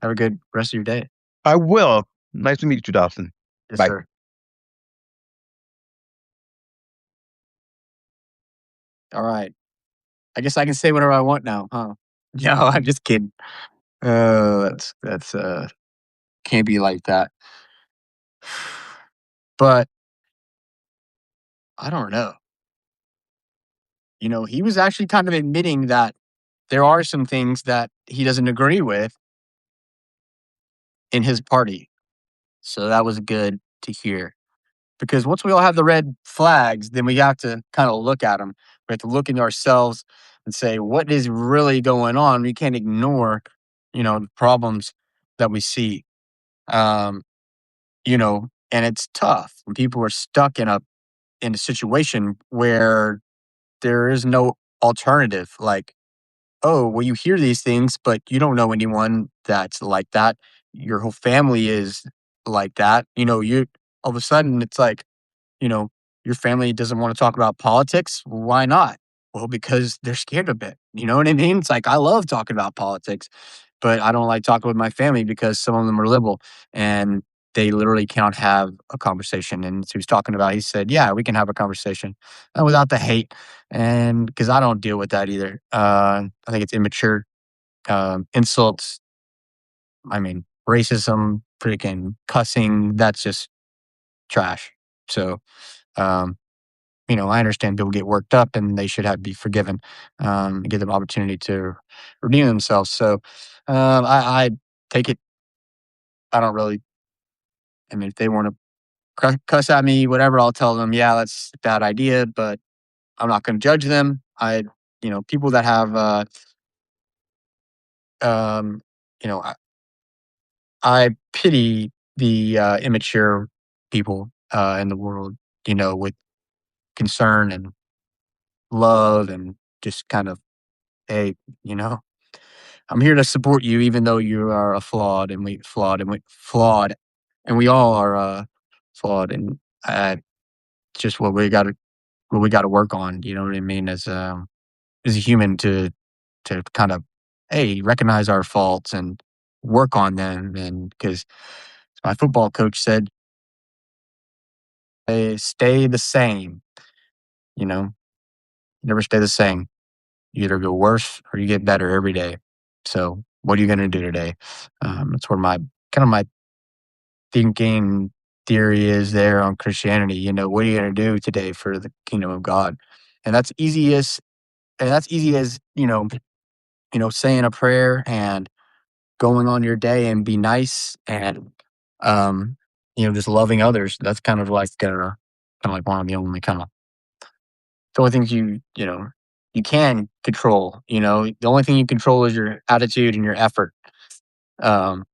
a good rest of your day. I will. Nice to meet you, Dawson. Yes, Bye. sir. All right. I guess I can say whatever I want now, huh? No, I'm just kidding. That's can't be like that. But I don't know. He was actually kind of admitting that there are some things that he doesn't agree with in his party. So that was good to hear. Because once we all have the red flags, then we have to kind of look at them. We have to look into ourselves and say, what is really going on? We can't ignore, the problems that we see. Um, and it's tough when people are stuck in a situation where there is no alternative. Like, oh, well, you hear these things, but you don't know anyone that's like that. Your whole family is like that. You all of a sudden it's like, you know, your family doesn't want to talk about politics. Why not? Well, because they're scared of it. You know what I mean? It's like I love talking about politics, but I don't like talking with my family because some of them are liberal and they literally can't have a conversation. And so he was talking about, he said, yeah, we can have a conversation without the hate. And because I don't deal with that either. I think it's immature, insults. I mean, racism, freaking cussing. That's just trash. So, um, I understand people get worked up and they should have be forgiven, give them opportunity to redeem themselves. So I take it. I don't really. I mean, if they want to cuss at me, whatever, I'll tell them, yeah, that's a bad idea, but I'm not going to judge them. People that have, um, you know, I pity the immature people in the world, with concern and love and just kind of, hey, you know, I'm here to support you, even though you are a flawed, and we all are flawed, and just what we got to work on. You know what I mean? As a human, to kind of recognize our faults and work on them, and because my football coach said, hey, stay the same. You know, never stay the same. You either go worse or you get better every day. So, what are you going to do today? That's where my kind of my thinking theory is there on Christianity. What are you going to do today for the kingdom of God? And that's easy as saying a prayer and going on your day and be nice and um, just loving others. That's kind of like one of the only the only things you can control. The only thing you control is your attitude and your effort. Um,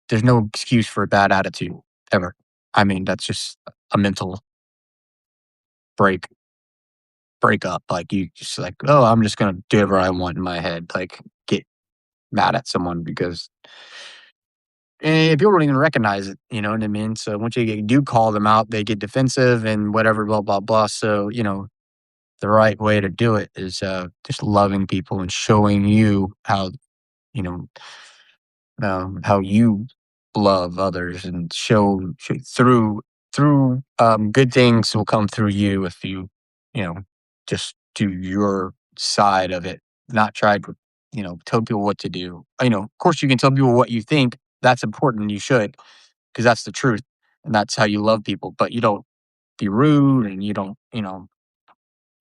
there's no excuse for a bad attitude ever. I mean, that's just a mental break break up. Like you just like, oh, I'm just gonna do whatever I want in my head. Like get mad at someone because people don't even recognize it. You know what I mean? So once do call them out, they get defensive and whatever, blah blah blah. So the right way to do it is just loving people and showing you you know how you love others and show through good things will come through you if you know just do your side of it, not try to tell people what to do. Of course you can tell people what you think. That's important. You should, because that's the truth and that's how you love people. But you don't be rude and you don't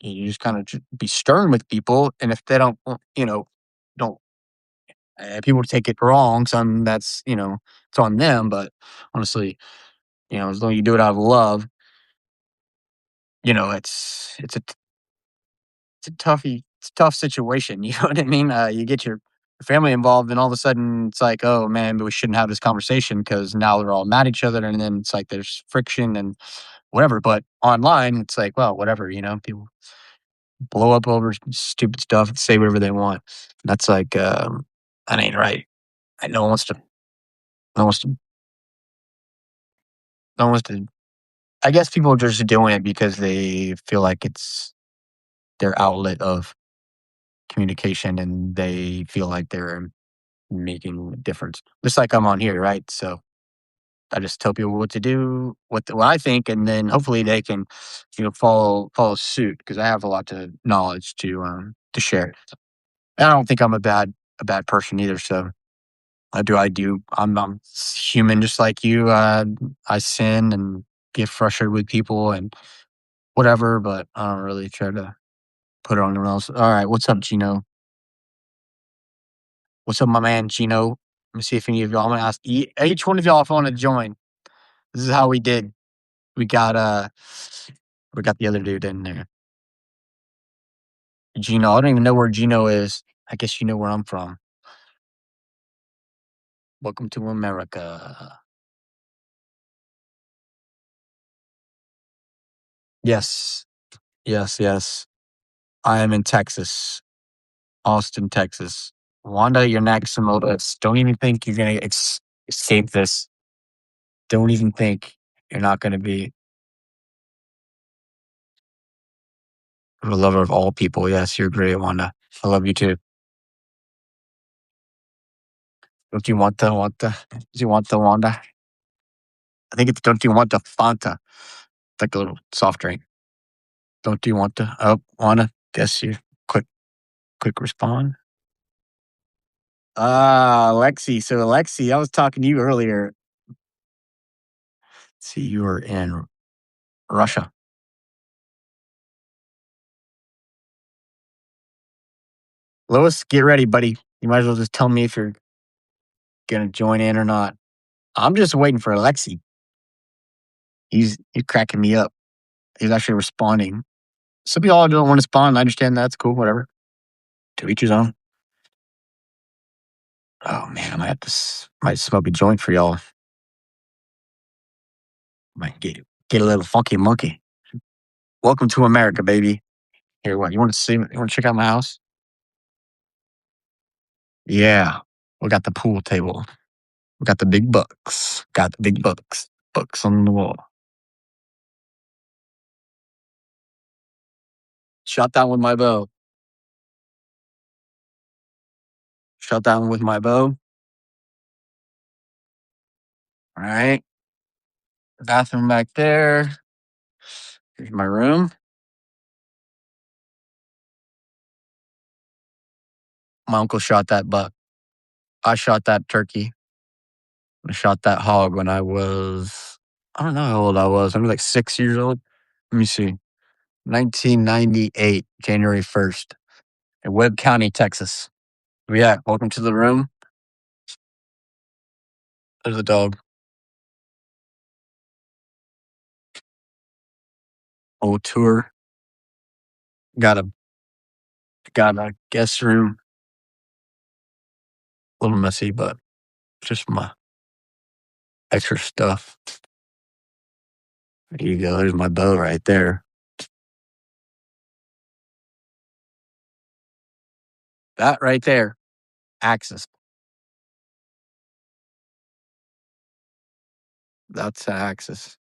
you just kind of be stern with people. And if they don't people take it wrong, some that's it's on them. But honestly, as long as you do it out of love, it's a tough situation. You know what I mean? You get your family involved, and all of a sudden it's like, oh man, we shouldn't have this conversation because now they're all mad at each other, and then it's like there's friction and whatever. But online, it's like, well, whatever, people blow up over stupid stuff and say whatever they want. That's like, that ain't right. And no one wants to, no one wants to. I guess people are just doing it because they feel like it's their outlet of communication, and they feel like they're making a difference. Just like I'm on here, right? So I just tell people what to do, what I think, and then hopefully they can, follow suit because I have a lot of knowledge to share. And I don't think I'm a bad person either. So I do. I'm human just like you. I sin and get frustrated with people and whatever, but I don't really try to put it on anyone else. All right, what's up, Gino? What's up, my man, Gino? Let me see if any of y'all. I'm gonna ask each one of y'all if I want to join. This is how we did. We got the other dude in there. Gino. I don't even know where Gino is. I guess you know where I'm from. Welcome to America. Yes. Yes, yes. I am in Texas. Austin, Texas. Wanda, you're next on the list. Don't even think you're gonna escape this. Don't even think you're not gonna be the lover of all people. Yes, you're great, Wanda. I love you too. Don't you want the? Do you want the Wanda? I think it's don't you want the Fanta? It's like a little soft drink. Don't you want the? Oh, Wanda. Guess you quick respond. Ah, Lexi. So Lexi, I was talking to you earlier. See, you were in Russia. Lois, get ready, buddy. You might as well just tell me if you're gonna join in or not. I'm just waiting for Alexi. He's cracking me up. He's actually responding. Some people don't want to respond. I understand that's cool. Whatever. To each his own. Oh man, I might have to might smoke a joint for y'all. Might get a little funky monkey. Welcome to America, baby. Here, what you want to see? You want to check out my house? Yeah, we got the pool table. We got the big bucks. Got the big bucks. Bucks on the wall. Shot down with my bow. Shut down with my bow. All right. Bathroom back there. Here's my room. My uncle shot that buck. I shot that turkey. I shot that hog when I was, I don't know how old I was. I was like 6 years old. Let me see. 1998, January 1st, in Webb County, Texas. Yeah, welcome to the room. There's a dog. Old tour. Got a guest room. A little messy, but just my extra stuff. There you go. There's my bow right there. That right there. Axis. That's the axis.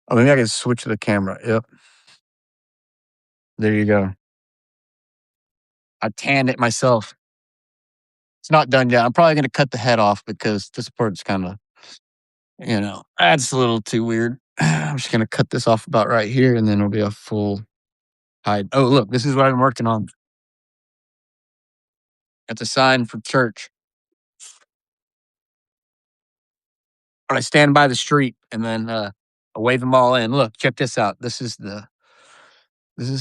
Oh, maybe I can switch the camera. Yep. There you go. I tanned it myself. It's not done yet. I'm probably going to cut the head off because this part's kind of, that's a little too weird. I'm just going to cut this off about right here and then it'll be a full hide. Oh, look, this is what I'm working on. It's a sign for church. When I stand by the street and then I wave them all in. Look, check this out. This is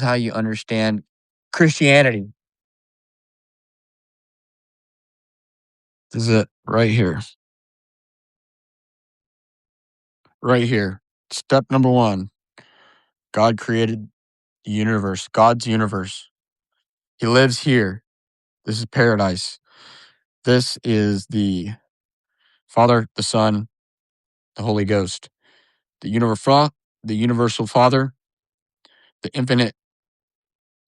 how you understand Christianity. This is it right here. Right here. Step number 1. God created the universe, God's universe. He lives here. This is paradise. This is the Father, the Son, the Holy Ghost, the universal Father, the infinite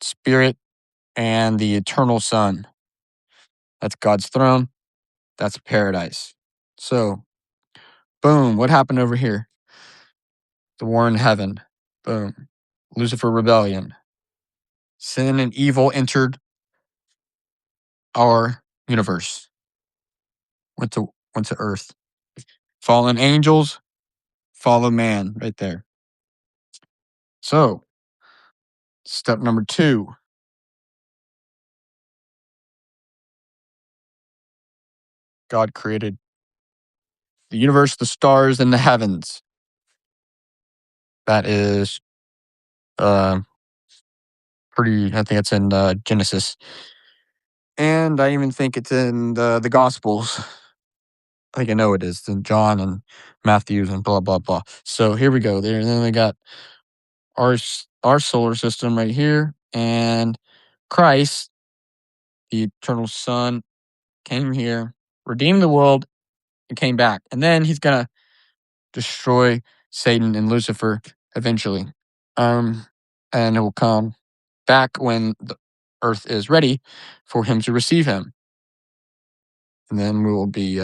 Spirit, and the eternal Son. That's God's throne. That's paradise. So, boom, what happened over here? The war in heaven. Boom. Lucifer rebellion. Sin and evil entered our universe. Went to earth. Fallen angels, fallen man, right there. So, step number 2. God created the universe, the stars, and the heavens. That is pretty, I think it's in Genesis. And I even think it's in the Gospels. I think I know it is. In John and Matthew and blah, blah, blah. So here we go. There, and then they got our solar system right here. And Christ, the eternal Son, came here, redeemed the world, and came back. And then he's going to destroy Satan and Lucifer eventually. And it will come back when the earth is ready for him to receive him. And then we will be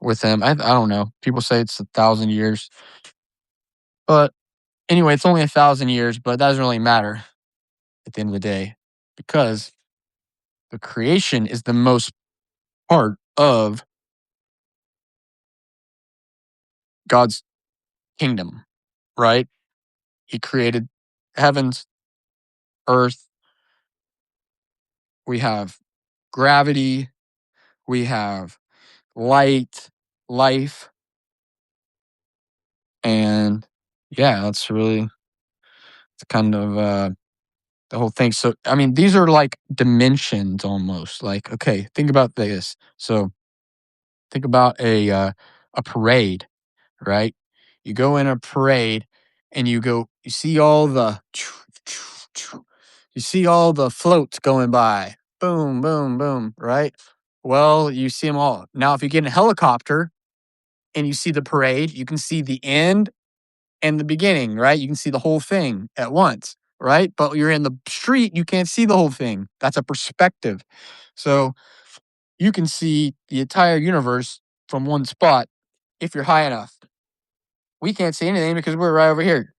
with him. I don't know. People say it's 1,000 years. But anyway, it's only 1,000 years, but that doesn't really matter at the end of the day because the creation is the most part of God's kingdom, right? He created heavens, earth. We have gravity. We have light, life. And yeah, that's really it's kind of the whole thing. So, I mean, these are like dimensions almost. Like, okay, think about this. So, think about a parade, right? You go in a parade and you see all the you see all the floats going by. Boom, boom, boom, right? Well, you see them all. Now, if you get in a helicopter and you see the parade, you can see the end and the beginning, right? You can see the whole thing at once, right? But you're in the street, you can't see the whole thing. That's a perspective. So you can see the entire universe from one spot if you're high enough. We can't see anything because we're right over here.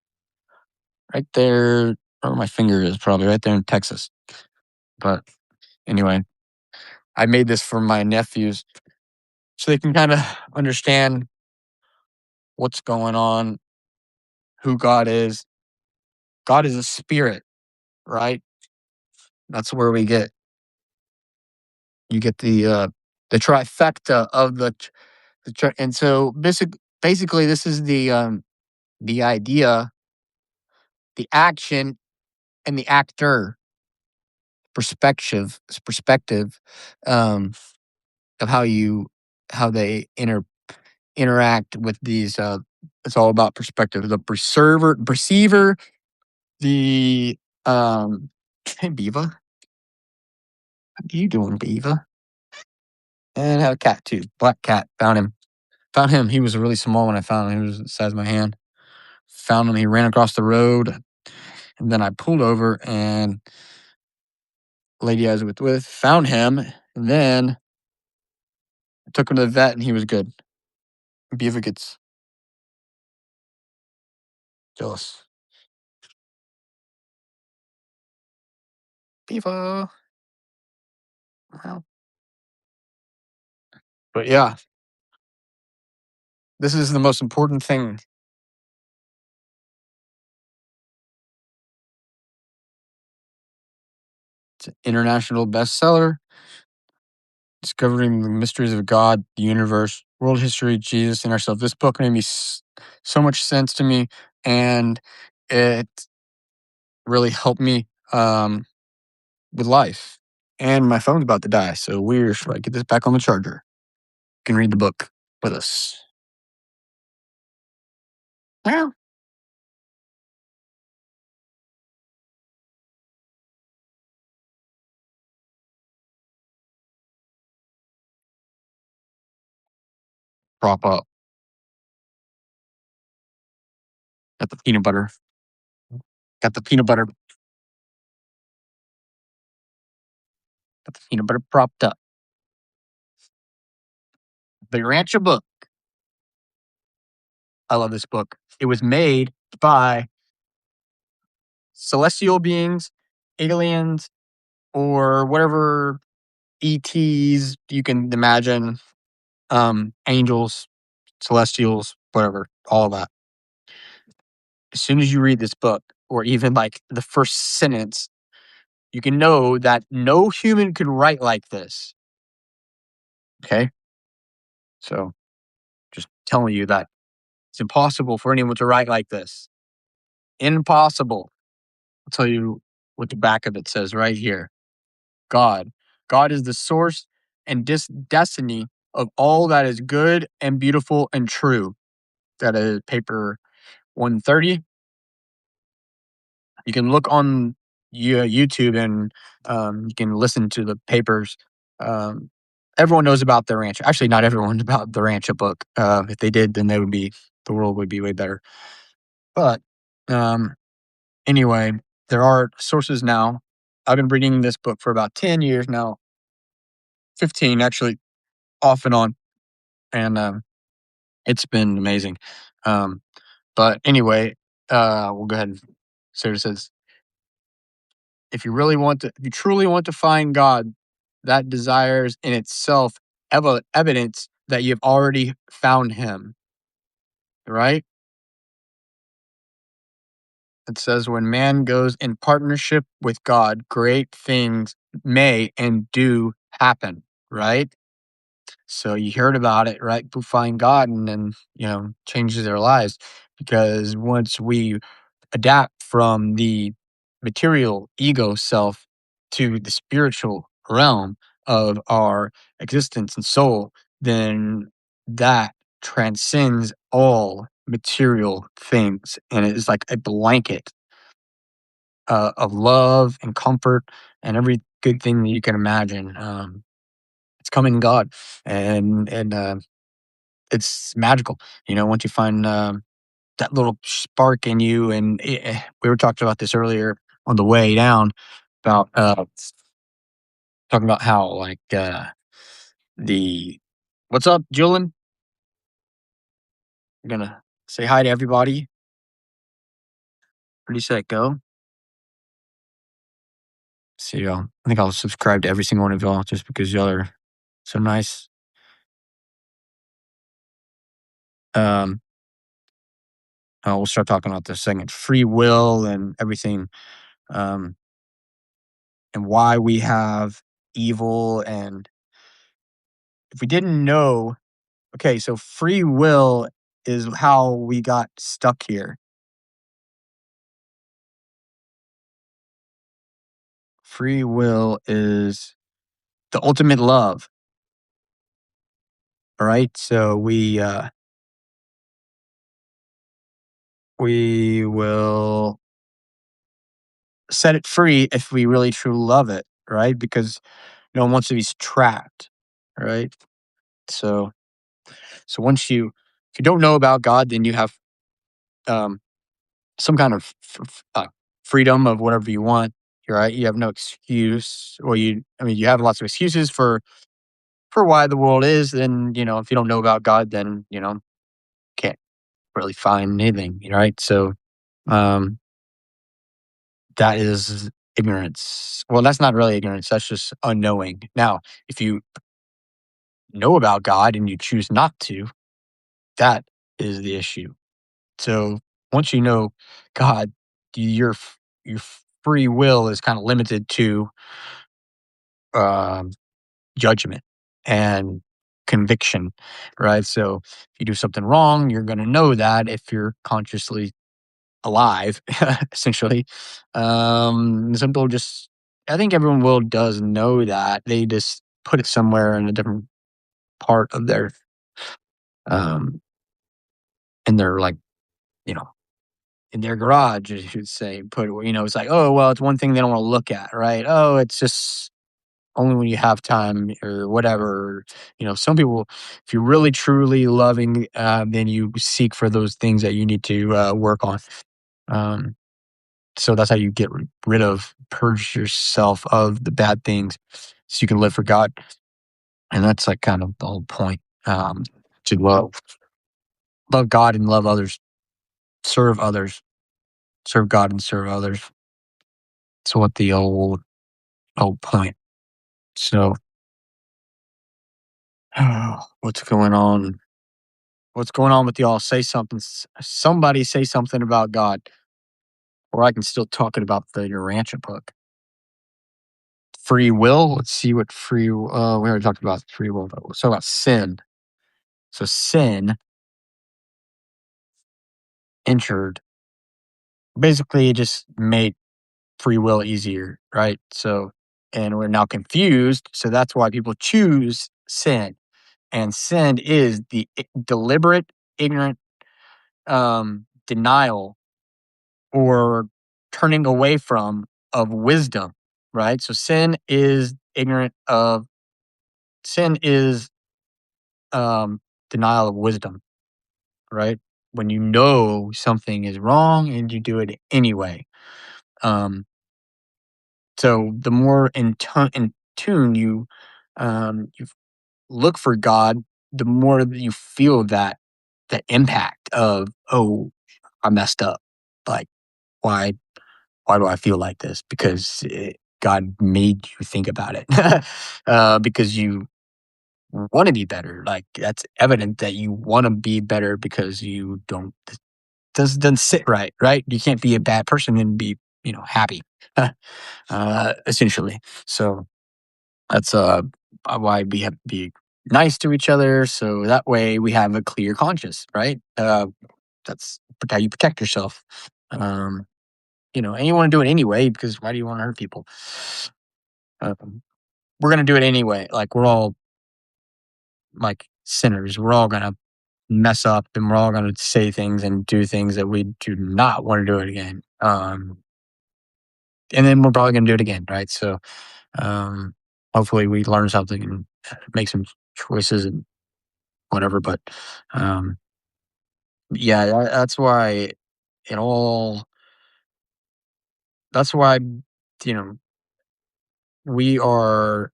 Right there, where my finger is, probably right there in Texas. But anyway, I made this for my nephews so they can kind of understand what's going on, who God is. God is a spirit, right? That's where you get the trifecta of and so basically this is the idea, the action, and the actor perspective um, of how they interact with these. It's all about perspective. The perceiver, the hey Beaver, how you doing, Beaver? And I have a cat too, black cat. Found him. He was really small when I found him. He was the size of my hand. Found him. He ran across the road, and then I pulled over, and the lady I was with found him, and then I took him to the vet, and he was good. Beaver gets jealous. Beaver. Wow. But yeah, this is the most important thing. It's an international bestseller, discovering the mysteries of God, the universe, world history, Jesus, and ourselves. This book made me so much sense to me, and it really helped me with life. And my phone's about to die, so weird. Should I get this back on the charger? You can read the book with us. Well, prop up. Got the peanut butter. Got the peanut butter. Got the peanut butter propped up. The Rancher book. I love this book. It was made by celestial beings, aliens, or whatever ETs you can imagine, angels, celestials, whatever, all of that. As soon as you read this book, or even like the first sentence, you can know that no human could write like this. Okay? So just telling you that it's impossible for anyone to write like this. Impossible. I'll tell you what the back of it says right here. God. God is the source and destiny of all that is good and beautiful and true. That is paper 130. You can look on YouTube and you can listen to the papers. Everyone knows about the Rancho. Actually, not everyone about the Rancho book. If they did, then the world would be way better. But anyway, there are sources now. I've been reading this book for about 10 years now, 15 actually, off and on, and it's been amazing. But anyway, we'll go ahead and say what it says. If you truly want to find God, that desires in itself evidence that you've already found Him. Right? It says when man goes in partnership with God, great things may and do happen. Right? So you heard about it, right? People find God and then, changes their lives. Because once we adapt from the material ego self to the spiritual realm of our existence and soul, then that transcends all material things. And it is like a blanket of love and comfort and every good thing that you can imagine. It's coming in God, and it's magical. Once you find that little spark in you, and we were talking about this earlier on the way down about talking about how like the what's up, Julian? I'm gonna say hi to everybody. Where do you say go? See y'all. I think I'll subscribe to every single one of y'all just because y'all are so nice. Um, we'll start talking about this second. Free will and everything, um, and why we have evil. And if we didn't know, okay, so free will is how we got stuck here. Free will is the ultimate love. All right. So we will set it free if we really truly love it, right? Because no one wants to be trapped, right? So if you don't know about God, then you have um, some kind of freedom of whatever you want, right? You have no excuse, or you have lots of excuses for why the world is. Then if you don't know about God, then can't really find anything, right? So um, that is ignorance. Well, that's not really ignorance. That's just unknowing. Now, if you know about God and you choose not to, that is the issue. So once you know God, your free will is kind of limited to um, judgment and conviction, right? So if you do something wrong, you're going to know that if you're consciously alive, essentially. Some people I think everyone will does know that. They just put it somewhere in a different part of um, in their like, you know, in their garage, as you should say, it's like, oh, well, it's one thing they don't want to look at, right? Oh, it's just only when you have time or whatever. Some people, if you're really truly loving, then you seek for those things that you need to work on. Um, so that's how you get rid of, purge yourself of the bad things, so you can live for God. And that's like kind of the whole point. To love God and love others, serve others, serve God and serve others. That's what the old point. So, what's going on? What's going on with y'all? Say something. Somebody say something about God, or I can still talk it about the Urantia book. Free will. Let's see what free. We already talked about free will. But let's talk about sin. So sin entered. Basically, it just made free will easier, right? So, and we're now confused. So that's why people choose sin. And sin is the deliberate, ignorant denial or turning away from of wisdom, right? So sin is denial of wisdom, right? When you know something is wrong and you do it anyway. Um, so the more in tune you look for God, the more that you feel that impact of, oh, I messed up. Like, why why do I feel like this? Because God made you think about it. Because you want to be better. Like, that's evident that you want to be better because you don't doesn't sit right, right? You can't be a bad person and be happy, essentially. So that's why we have to be nice to each other, so that way we have a clear conscience, right? That's how you protect yourself. Um, and you want to do it anyway, because why do you want to hurt people? We're gonna do it anyway. Like, we're all like sinners. We're all gonna mess up, and we're all gonna say things and do things that we do not want to do it again. And then we're probably gonna do it again, right? So, um, hopefully, we learn something and make some choices and whatever. But um, yeah, that's why it all. That's why you know we are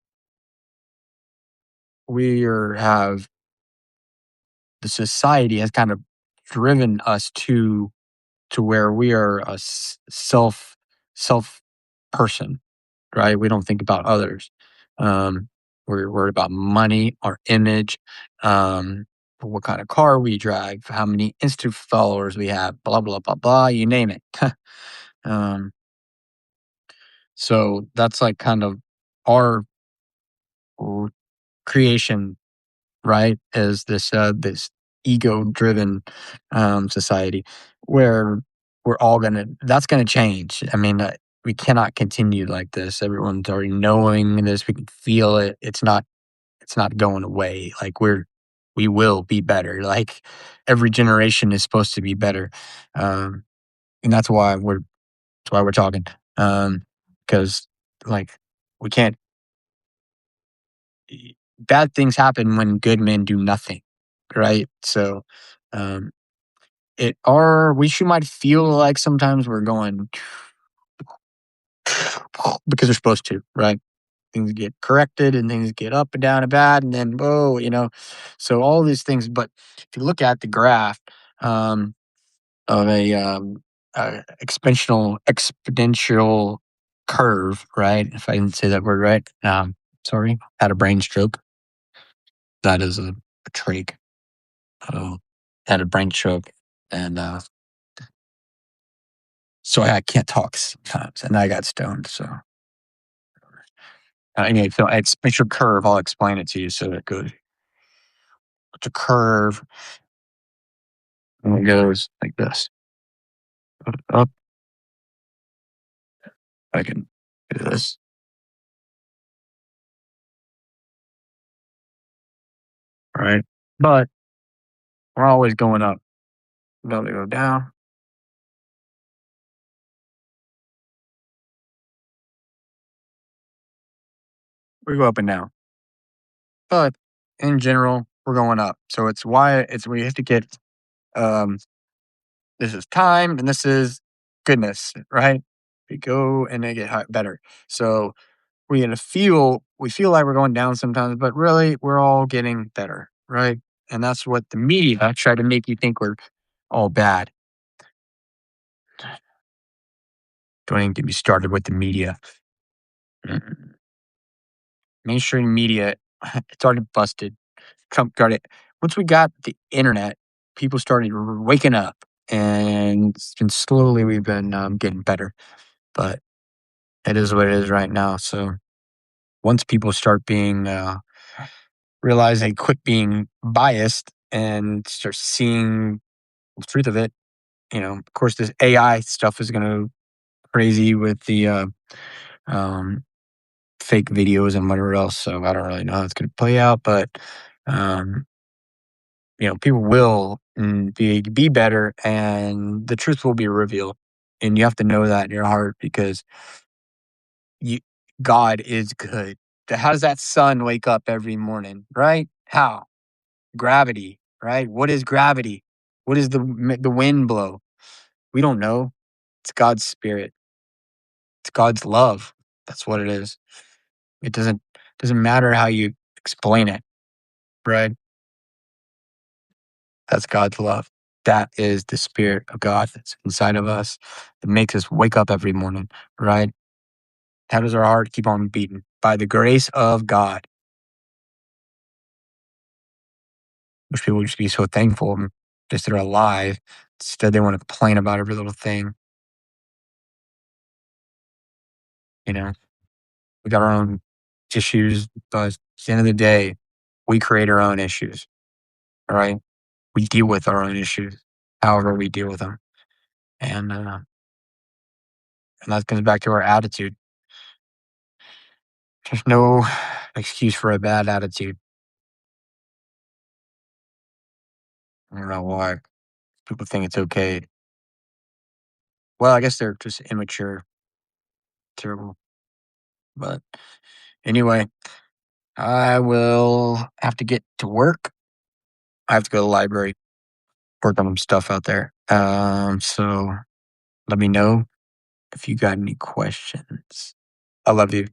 have the society has kind of driven us to where we are a self person, right? We don't think about others. Um, we're worried about money, our image, what kind of car we drive, how many Insta followers we have, blah blah blah blah. You name it. um, so that's like kind of our creation, right? Is this ego driven society where that's gonna change. I mean, we cannot continue like this. Everyone's already knowing this. We can feel it. It's not going away. Like, we will be better. Like, every generation is supposed to be better. Um, and that's why we're talking. Because, like, we can't bad things happen when good men do nothing, right? So, um, we might feel like sometimes we're going because we're supposed to, right? Things get corrected and things get up and down and bad, and then whoa. So all these things. But if you look at the graph um, of a exponential curve, right? If I can say that word right. Sorry, had a brain stroke. That is a trait. Had a brain stroke, and so I can't talk sometimes, and I got stoned. So anyway, so exponential curve. I'll explain it to you. So it goes. It's a curve, and it goes like this. Up, I can do this, right? But we're always going up. Belly go down. We go up and down, but in general, we're going up. So it's why it's we have to get um this is time and this is goodness, right? We go and they get better. So we feel like we're going down sometimes, but really we're all getting better, right? And that's what the media try to make you think we're all bad. Don't even get me started with the media. Mm. Mainstream media, it's already busted. Trump got it. Once we got the internet, people started waking up, and slowly we've been getting better. But it is what it is right now. So once people start being realize they quit being biased and start seeing the truth of it, of course, this AI stuff is going to crazy with the um, fake videos and whatever else. So I don't really know how it's going to play out, but um, people will be better, and the truth will be revealed. And you have to know that in your heart because you, God is good. How does that sun wake up every morning? Right? How? Gravity. Right? What is gravity? What is the wind blow? We don't know. It's God's spirit. It's God's love. That's what it is. It doesn't matter how you explain it. Right? That's God's love. That is the spirit of God that's inside of us that makes us wake up every morning, right? How does our heart keep on beating? By the grace of God. Wish people would just be so thankful just that they're alive. Instead, they want to complain about every little thing. You know, we got our own issues, but at the end of the day, we create our own issues, all right? We deal with our own issues, however we deal with them. And that comes back to our attitude. There's no excuse for a bad attitude. I don't know why people think it's okay. Well, I guess they're just immature, terrible. But anyway, I will have to get to work. I have to go to the library, work on some stuff out there. So let me know if you got any questions. I love you.